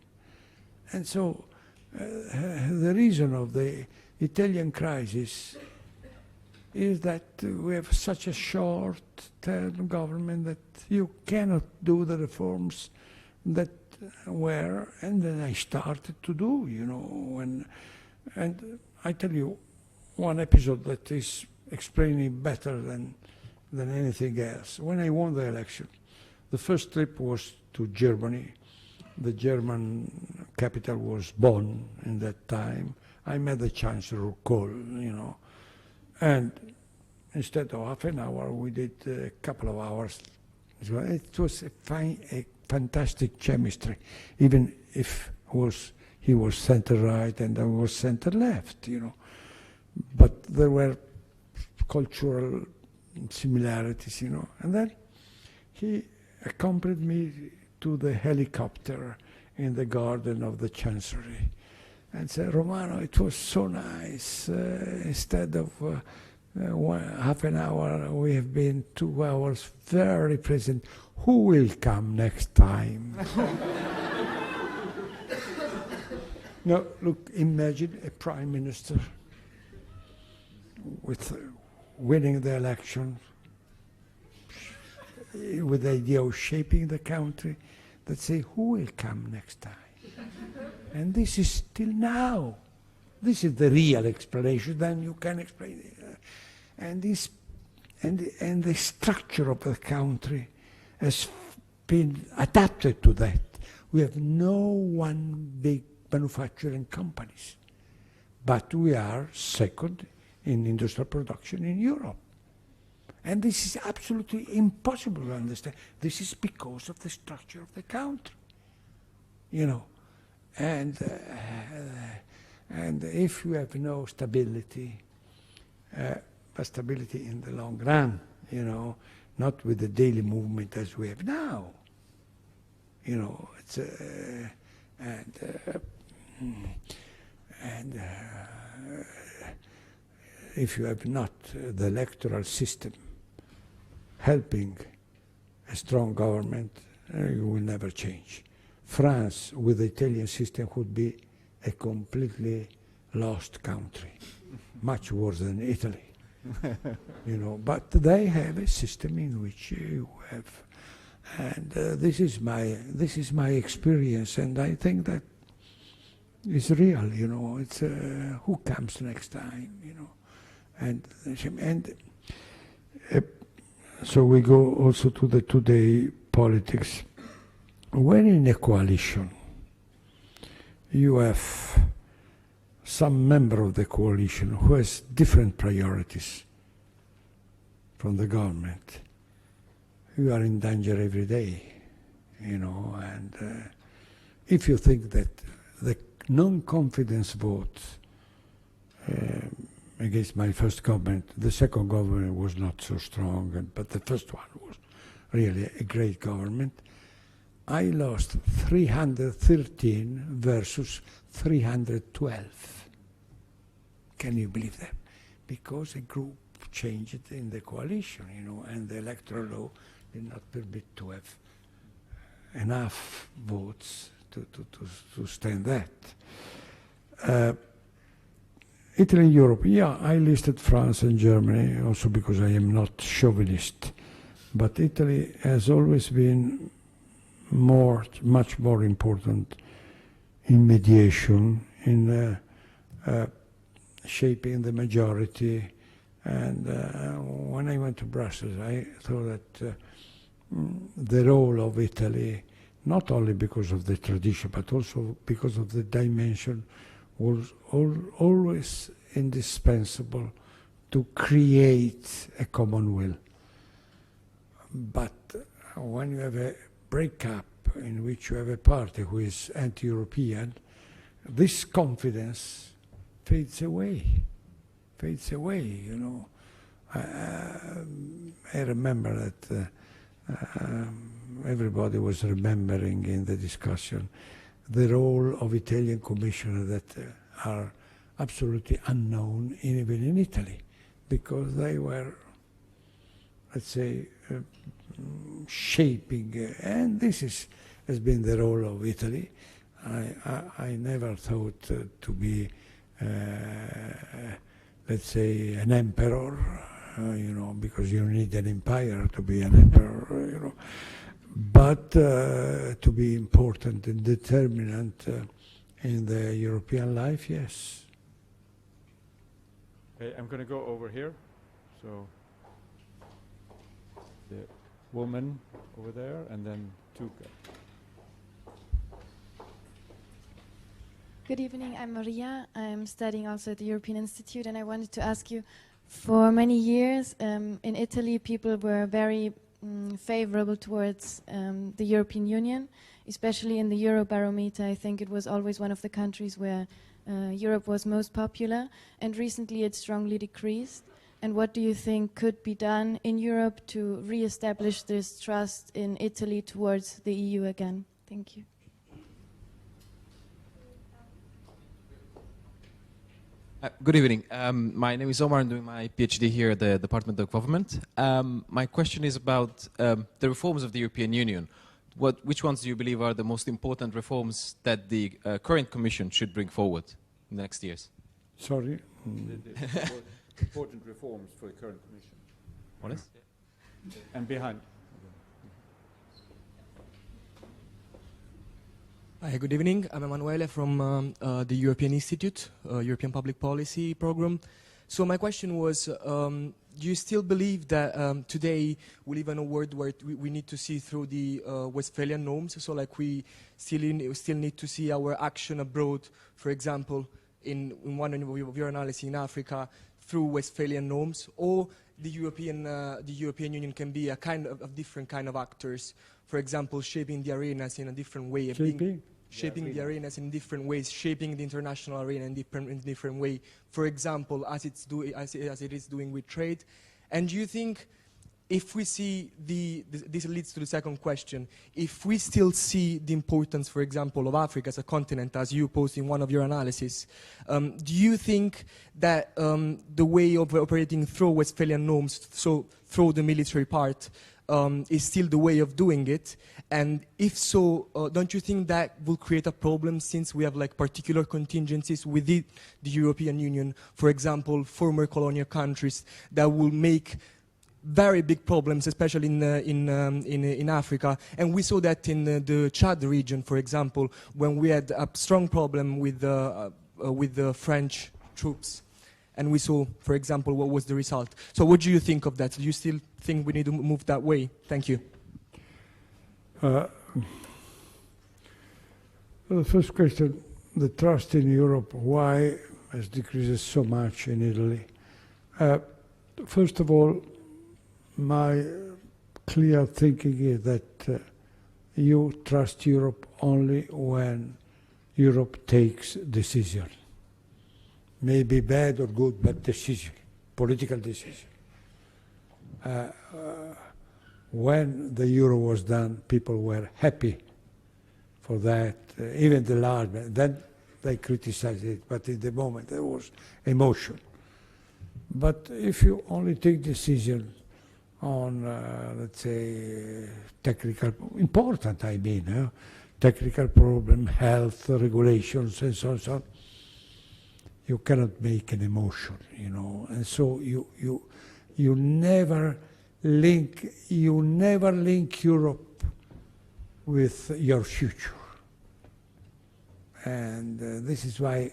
And so, the reason of the Italian crisis is that we have such a short-term government that you cannot do the reforms that were, and then I started to do, you know, and I tell you one episode that is explaining better than anything else. When I won the election, the first trip was to Germany. The German capital was Bonn in that time. I met the Chancellor Kohl, you know, and instead of half an hour, we did a couple of hours. It was a fantastic chemistry, even if he was center right and I was center left, you know. But there were cultural similarities, you know. And then he accompanied me to the helicopter in the garden of the Chancery and said, Romano, it was so nice. Instead of half an hour, we have been 2 hours, very pleasant. Who will come next time? Now, look, imagine a prime minister with winning the election, with the idea of shaping the country, that say, who will come next time? And this is still now. This is the real explanation, then you can explain it. And the structure of the country has been adapted to that. We have no one big manufacturing companies, but we are second in industrial production in Europe. And this is absolutely impossible to understand. This is because of the structure of the country, you know. And if you have no stability, but stability in the long run, you know, not with the daily movement as we have now, you know, it's if you have not the electoral system helping a strong government, you will never change. France with the Italian system would be a completely lost country, much worse than Italy. You know, but they have a system in which you have, and this is my experience, and I think that it's real. You know, it's who comes next time. You know, and so we go also to the today politics. When in a coalition, you have some member of the coalition who has different priorities from the government, you are in danger every day, you know, and if you think that the non-confidence vote against my first government, the second government was not so strong, but the first one was really a great government, I lost 313 versus 312. Can you believe that? Because a group changed in the coalition, you know, and the electoral law did not permit to have enough votes to stand that. Italy and Europe, yeah, I listed France and Germany also because I am not chauvinist, but Italy has always been much more important in mediation, in shaping the majority. And when I went to Brussels, I thought that the role of Italy, not only because of the tradition, but also because of the dimension, was always indispensable to create a common will. But when you have a breakup in which you have a party who is anti-European, this confidence fades away, you know. I remember that everybody was remembering in the discussion the role of Italian commissioners that are absolutely unknown even in Italy, because they were, let's say, shaping, and this has been the role of Italy. I never thought to be, let's say, an emperor, you know, because you need an empire to be an emperor, you know, but to be important and determinant in the European life, yes. Okay, I'm going to go over here. So the woman over there, and then two guys. Good evening, I'm Maria. I'm studying also at the European Institute, and I wanted to ask you, for many years in Italy, people were very favorable towards the European Union, especially in the Eurobarometer. I think it was always one of the countries where Europe was most popular, and recently it strongly decreased. And what do you think could be done in Europe to re-establish this trust in Italy towards the EU again? Thank you. Good evening. My name is Omar. I'm doing my PhD here at the Department of Government. My question is about the reforms of the European Union. Which ones do you believe are the most important reforms that the current Commission should bring forward in the next years? Sorry? The important reforms for the current Commission. What is? And behind. Hi, good evening. I'm Emanuele from the European Institute, European Public Policy Program. So my question was, do you still believe that today we live in a world where we need to see through the Westphalian norms? So like we still need to see our action abroad, for example, in one of your analysis in Africa, through Westphalian norms, or the European Union can be a kind of different kind of actors, for example, shaping the arenas in a different way, shaping the arenas in different ways, shaping the international arena in different way, for example, as it is doing with trade. And do you think, if we see this leads to the second question, if we still see the importance, for example, of Africa as a continent, as you posed in one of your analyses, do you think that the way of operating through Westphalian norms, so through the military part, is still the way of doing it? And if so, don't you think that will create a problem, since we have like particular contingencies within the European Union, for example, former colonial countries, that will make very big problems, especially in Africa? And we saw that in the Chad region, for example, when we had a strong problem with the French troops. And we saw, for example, what was the result. So what do you think of that? Do you still think we need to move that way? Thank you. The first question, the trust in Europe, why has decreased so much in Italy? First of all, my clear thinking is that you trust Europe only when Europe takes decision. Maybe bad or good, but decision, political decision. When the euro was done, people were happy for that, even the large, then they criticized it, but in the moment there was emotion. But if you only take decision on, let's say, technical, important, I mean, technical problem, health, regulations, and so on, so on, you cannot make an emotion, you know, and so you never link Europe with your future, and this is why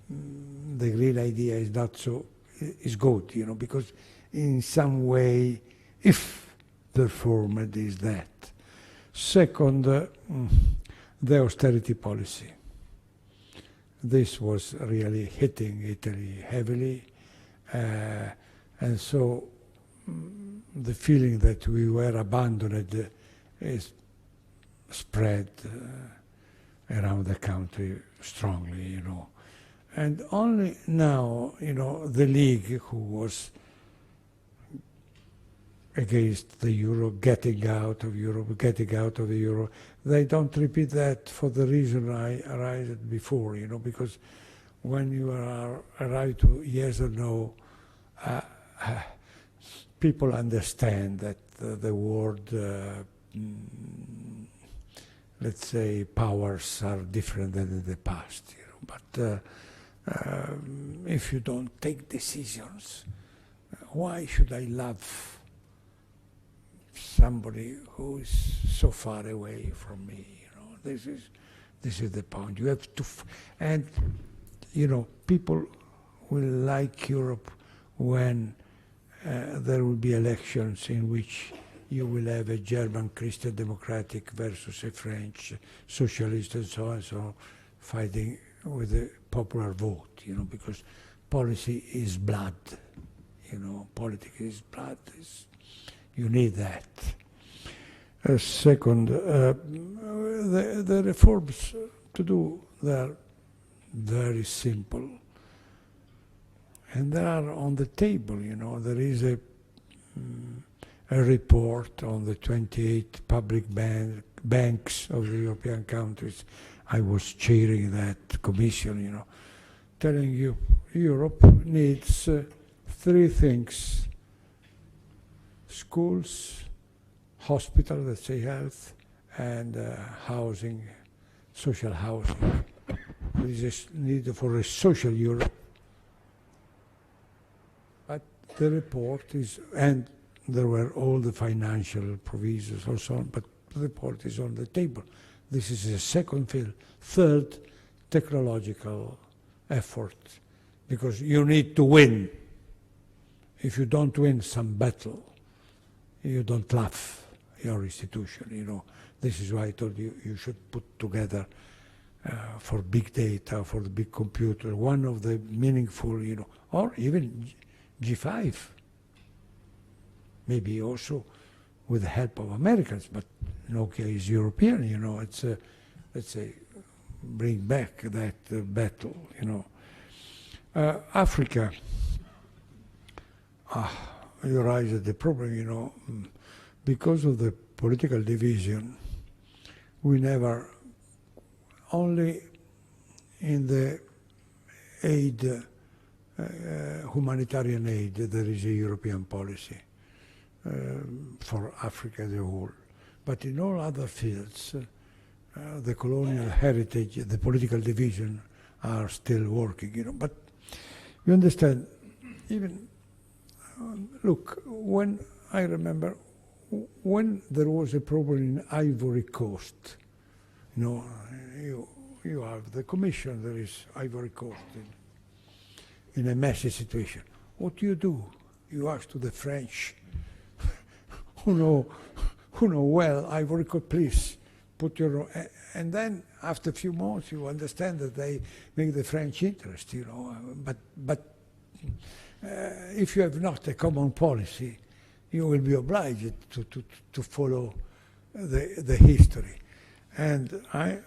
the real idea is not so is good, you know, because in some way, if the format is that. Second, the austerity policy. this was really hitting Italy heavily, and so the feeling that we were abandoned is spread around the country strongly, you know. And only now, you know, the League, who was against the euro, getting out of the euro, they don't repeat that for the reason I raised before, you know, because when you are arrived 2 years ago, people understand that the world, let's say, powers are different than in the past, you know. But if you don't take decisions, why should I love somebody who is so far away from me? You know, this is the point. You have to, and you know, people will like Europe when there will be elections in which you will have a German Christian Democratic versus a French socialist and so on, fighting with a popular vote, you know, because policy is blood, you know, politics is blood, you need that. Second, the reforms to do, they're very simple, and they are on the table, you know. There is a report on the 28 public banks of the European countries. I was chairing that commission, you know, telling you Europe needs 3 things: schools, hospital, let's say health, and housing, social housing. There is a need for a social Europe. But the report is, and there were all the financial provisions and so on, but the report is on the table. This is a second field. Third, technological effort, because you need to win. If you don't win some battle, you don't love your institution, you know. This is why I told you you should put together for big data, for the big computer, one of the meaningful, you know, or even G5, maybe also with the help of Americans, but Nokia is European, you know. It's let's say, bring back that battle, you know. Africa, you raised the problem, you know, because of the political division, we never, only in the aid, humanitarian aid, there is a European policy for Africa as a whole. But in all other fields, the colonial heritage, the political division are still working, you know. But you understand, even, look, when I remember, when there was a problem in Ivory Coast, you know, you have the commission, there is Ivory Coast in a messy situation. What do? You ask to the French, who know well Ivory Coast, please put your, and then after a few months you understand that they make the French interest, you know. But if you have not a common policy, you will be obliged to follow the history. And I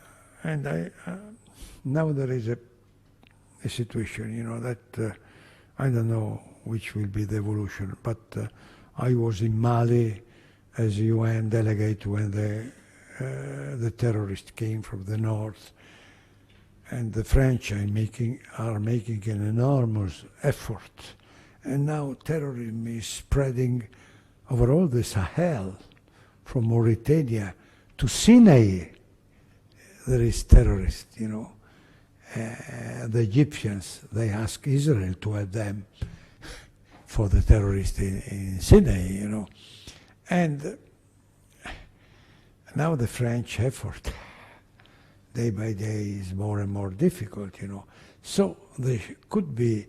now there is a situation, you know, that I don't know which will be the evolution, but I was in Mali as UN delegate when the terrorists came from the north, and the French are making an enormous effort, and now terrorism is spreading over all the Sahel, from Mauritania to Sinai. There is terrorists, you know. The Egyptians, they ask Israel to help them for the terrorists in Sinai, you know. And now the French effort, day by day, is more and more difficult, you know. So there could be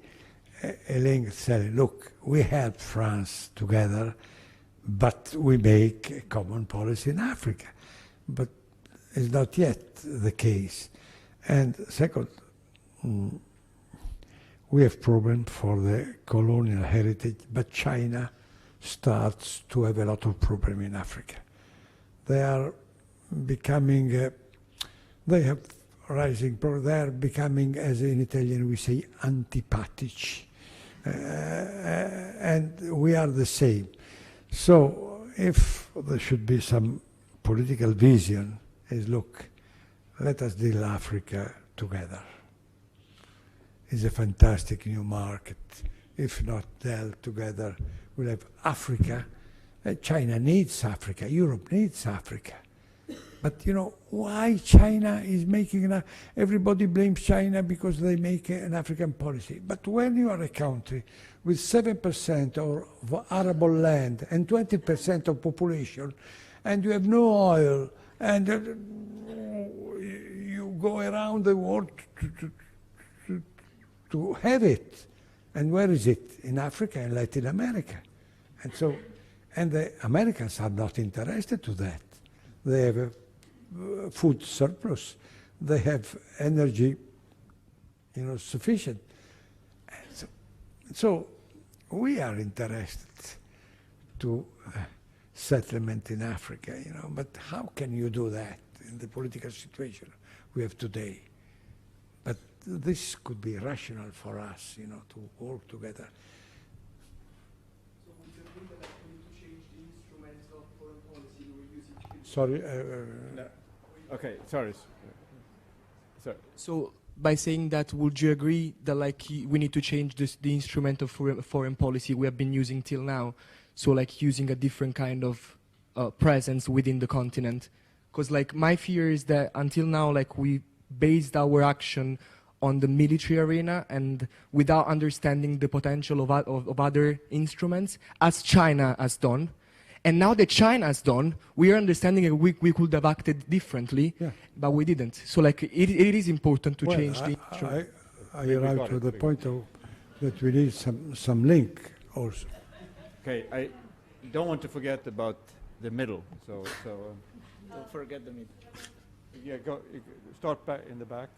a link saying, look, we help France together, but we make a common policy in Africa. But it's not yet the case. And second, we have problem for the colonial heritage, but China starts to have a lot of problem in Africa. They are becoming, they have rising, they are becoming, as in Italian we say, antipatici. And we are the same. So if there should be some political vision, is look, let us deal Africa together. It's a fantastic new market. If not dealt together, we'll have Africa. China needs Africa. Europe needs Africa. But you know, why China is making everybody blames China because they make an African policy. But when you are a country with 7% of arable land and 20% of population, and you have no oil, and you go around the world to have it. And where is it? In Africa and Latin America. And so, and the Americans are not interested to that. They have a food surplus. They have energy, you know, sufficient. And so we are interested to settlement in Africa, you know, but how can you do that in the political situation we have today? But this could be rational for us, you know, to work together. So would you agree that we need to change the instruments of foreign policy we're using? Sorry. No. Okay, sorry. So by saying that, would you agree that like we need to change the instrument of foreign policy we have been using till now? So like using a different kind of presence within the continent? Because like my fear is that until now, like we based our action on the military arena and without understanding the potential of other instruments, as China has done. And now that China has done, we are understanding that we could have acted differently, but we didn't. So like it is important to change the instrument. I arrive to the point that we need some link also. Okay, I don't want to forget about the middle. So don't forget the middle. Yeah, start back in the back.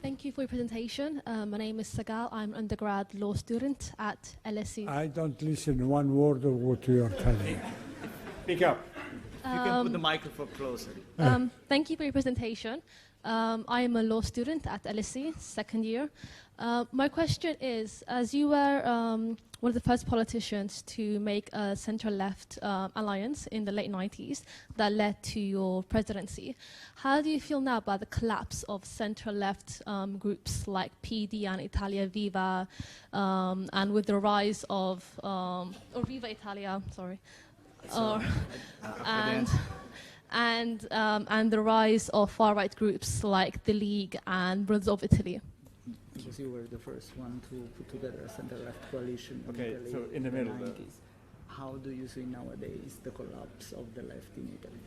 Thank you for your presentation. My name is Sagal. I'm an undergrad law student at LSE. I don't listen one word of what you are telling me. Speak up. You can put the microphone closer. Thank you for your presentation. I am a law student at LSE, second year. My question is, as you were one of the first politicians to make a centre-left alliance in the late 90s that led to your presidency, how do you feel now about the collapse of centre-left groups like PD and Italia Viva, and with the rise of, or Viva Italia, sorry, and the rise of far-right groups like the League and Brothers of Italy? Because you were the first one to put together a center-left coalition in Italy so in the middle, 90s. How do you see nowadays the collapse of the left in Italy?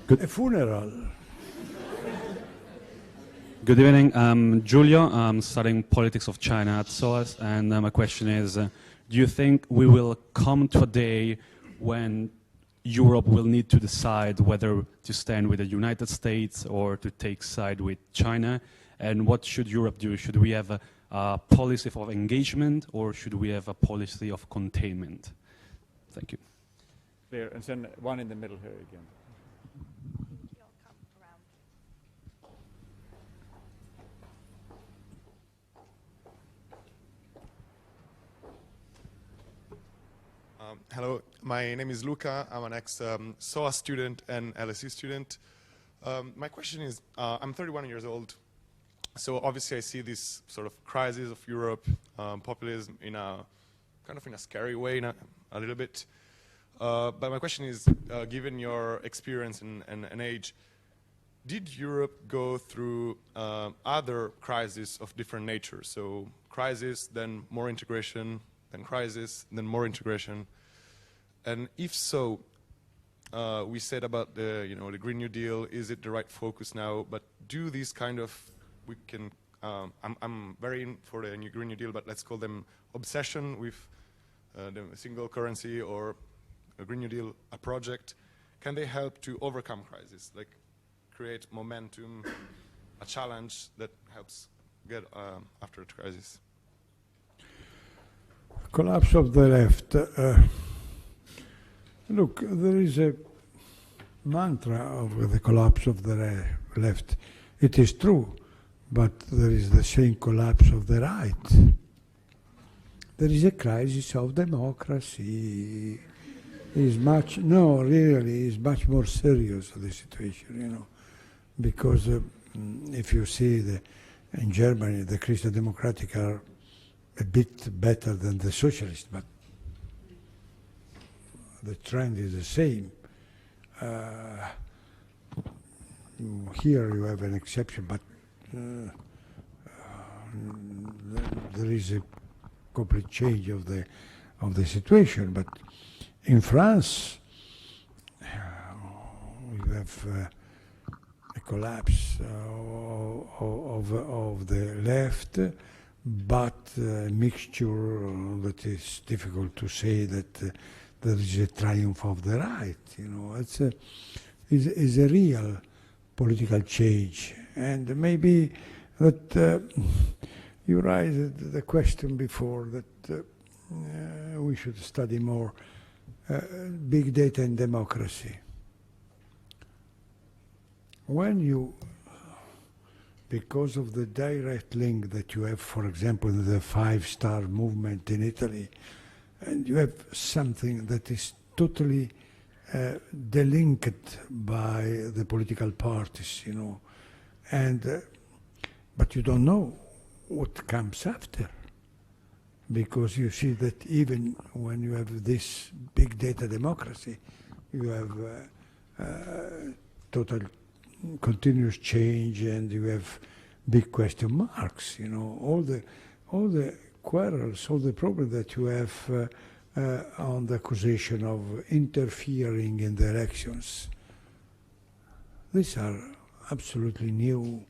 Good. A funeral. Good evening. I'm Giulio. I'm studying politics of China at SOAS, and my question is, do you think we will come to a day when Europe will need to decide whether to stand with the United States or to take side with China? And what should Europe do? Should we have a policy of engagement or should we have a policy of containment? Thank you. Clear. And then one in the middle here again. Hello, my name is Luca. I'm an ex-SOA student and LSE student. My question is, I'm 31 years old. So obviously I see this sort of crisis of Europe, populism in a kind of in a scary way, a little bit. But my question is, given your experience and age, did Europe go through other crises of different nature? So crisis, then more integration, then crisis, then more integration. And if so, we said about the the Green New Deal, is it the right focus now? But do these kind of we can, I'm very in for the new Green New Deal, but let's call them obsession with the single currency or a Green New Deal, a project. can they help to overcome crisis, like create momentum, a challenge that helps get after a crisis? Collapse of the left. Look, there is a mantra of the collapse of the left. It is true, but there is the same collapse of the right. There is a crisis of democracy. Is much much more serious, the situation, you know, because if you see in Germany the Christian Democratic are a bit better than the socialists, but the trend is the same. Here you have an exception, but there is a complete change of the situation. But in France, you have a collapse of the left, but a mixture that is difficult to say that there is a triumph of the right. You know, it's a real political change, and maybe that you raised the question before that we should study more big data and democracy. When you, because of the direct link that you have, for example, in the 5-star movement in Italy, and you have something that is totally delinked by the political parties, you know, and but you don't know what comes after, because you see that even when you have this big data democracy, you have total continuous change, and you have big question marks. You know, all the quarrels, all the problems that you have on the accusation of interfering in the elections. These are absolutely new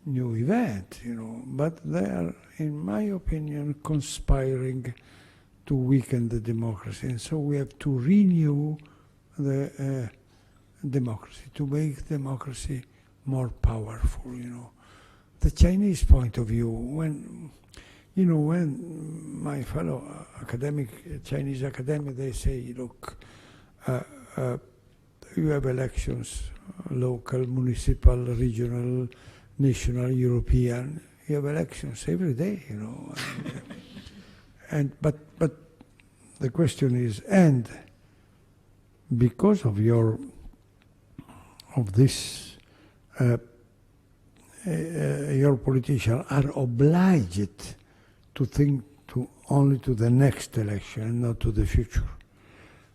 event, you know, but they are, in my opinion, conspiring to weaken the democracy. And so we have to renew the democracy, to make democracy more powerful, you know. The Chinese point of view, when my fellow Chinese academic, they say, look, you have elections, local, municipal, regional, national, European, you have elections every day, you know. But the question is, and because of your politicians are obliged to think only to the next election and not to the future.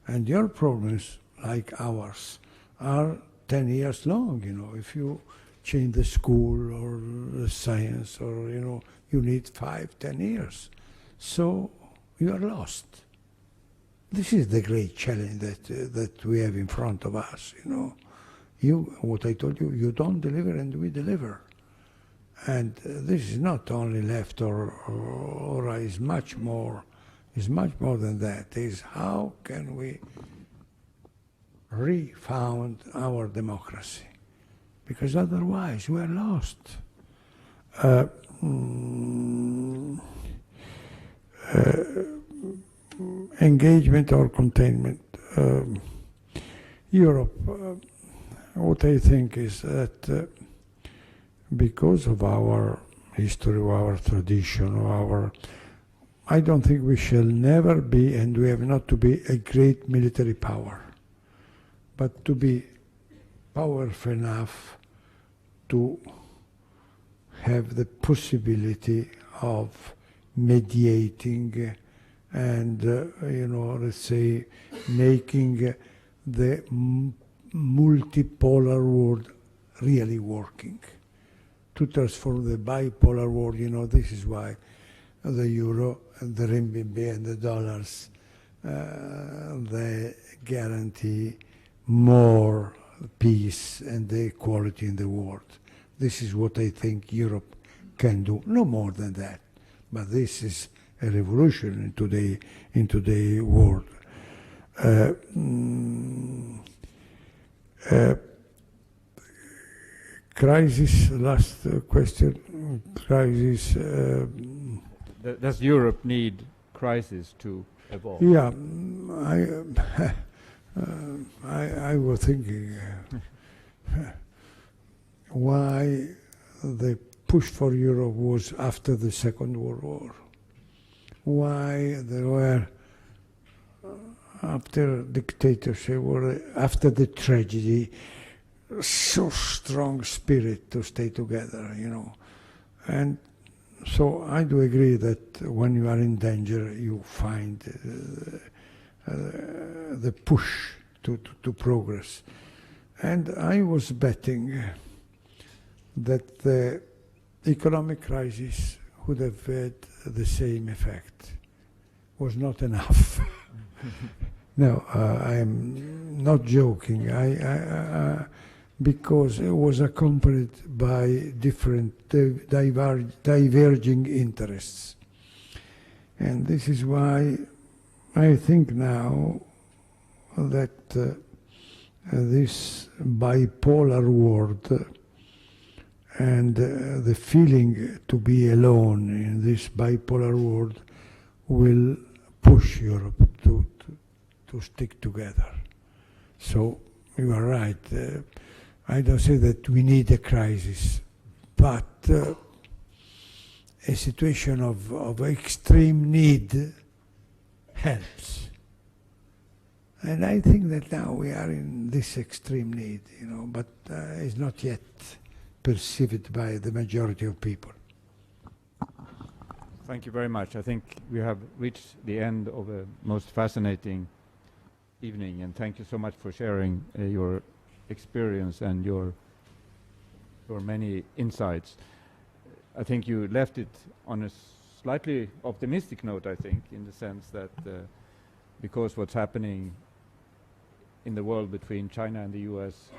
And your problems, like ours, are 10 years long, you know. If you change the school or the science, or, you know, you need 5-10 years. So you are lost. This is the great challenge that we have in front of us, you know. What I told you, you don't deliver and we deliver. And this is not only left or right, it's much more than that. Is how can we refound our democracy? Because otherwise we are lost. Engagement or containment. Europe, what I think is that because of our history, our tradition, I don't think we shall never be, and we have not to be, a great military power, but to be powerful enough to have the possibility of mediating and, you know, let's say, making the multipolar world really working. To transform the bipolar world, you know, this is why the euro and the renminbi and the dollars, they guarantee more peace and the equality in the world. This is what I think Europe can do, no more than that. But this is a revolution in today's world. Crisis, last question, crisis. Does Europe need crisis to evolve? Yeah, I was thinking why the push for Europe was after the Second World War. Why there were, after dictatorship or after the tragedy, so strong spirit to stay together, you know. And so I do agree that when you are in danger, you find the push to progress. And I was betting that the economic crisis would have had the same effect. Was not enough. No, I am not joking. Because it was accompanied by different diverging interests. And this is why I think now that this bipolar world and the feeling to be alone in this bipolar world will push Europe to stick together. So you are right. I don't say that we need a crisis, but a situation of extreme need helps. And I think that now we are in this extreme need, you know, but it's not yet perceived by the majority of people. Thank you very much. I think we have reached the end of a most fascinating evening, and thank you so much for sharing your experience and your many insights. I think you left it on a slightly optimistic note, I think, in the sense that because what's happening in the world between China and the US,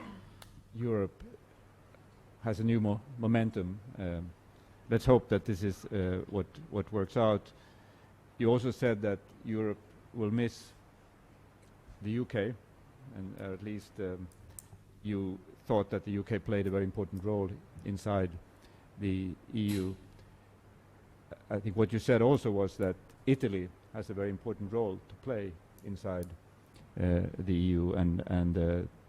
Europe has a new momentum. Let's hope that this is what works out. You also said that Europe will miss the UK, and at least you thought that the UK played a very important role inside the EU. I think what you said also was that Italy has a very important role to play inside the EU and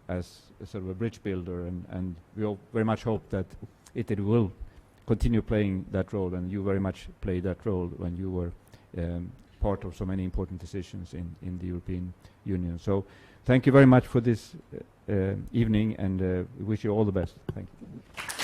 as a sort of a bridge builder, and we all very much hope that Italy will continue playing that role, and you very much played that role when you were part of so many important decisions in the European Union. So thank you very much for this evening, and we wish you all the best. Thank you.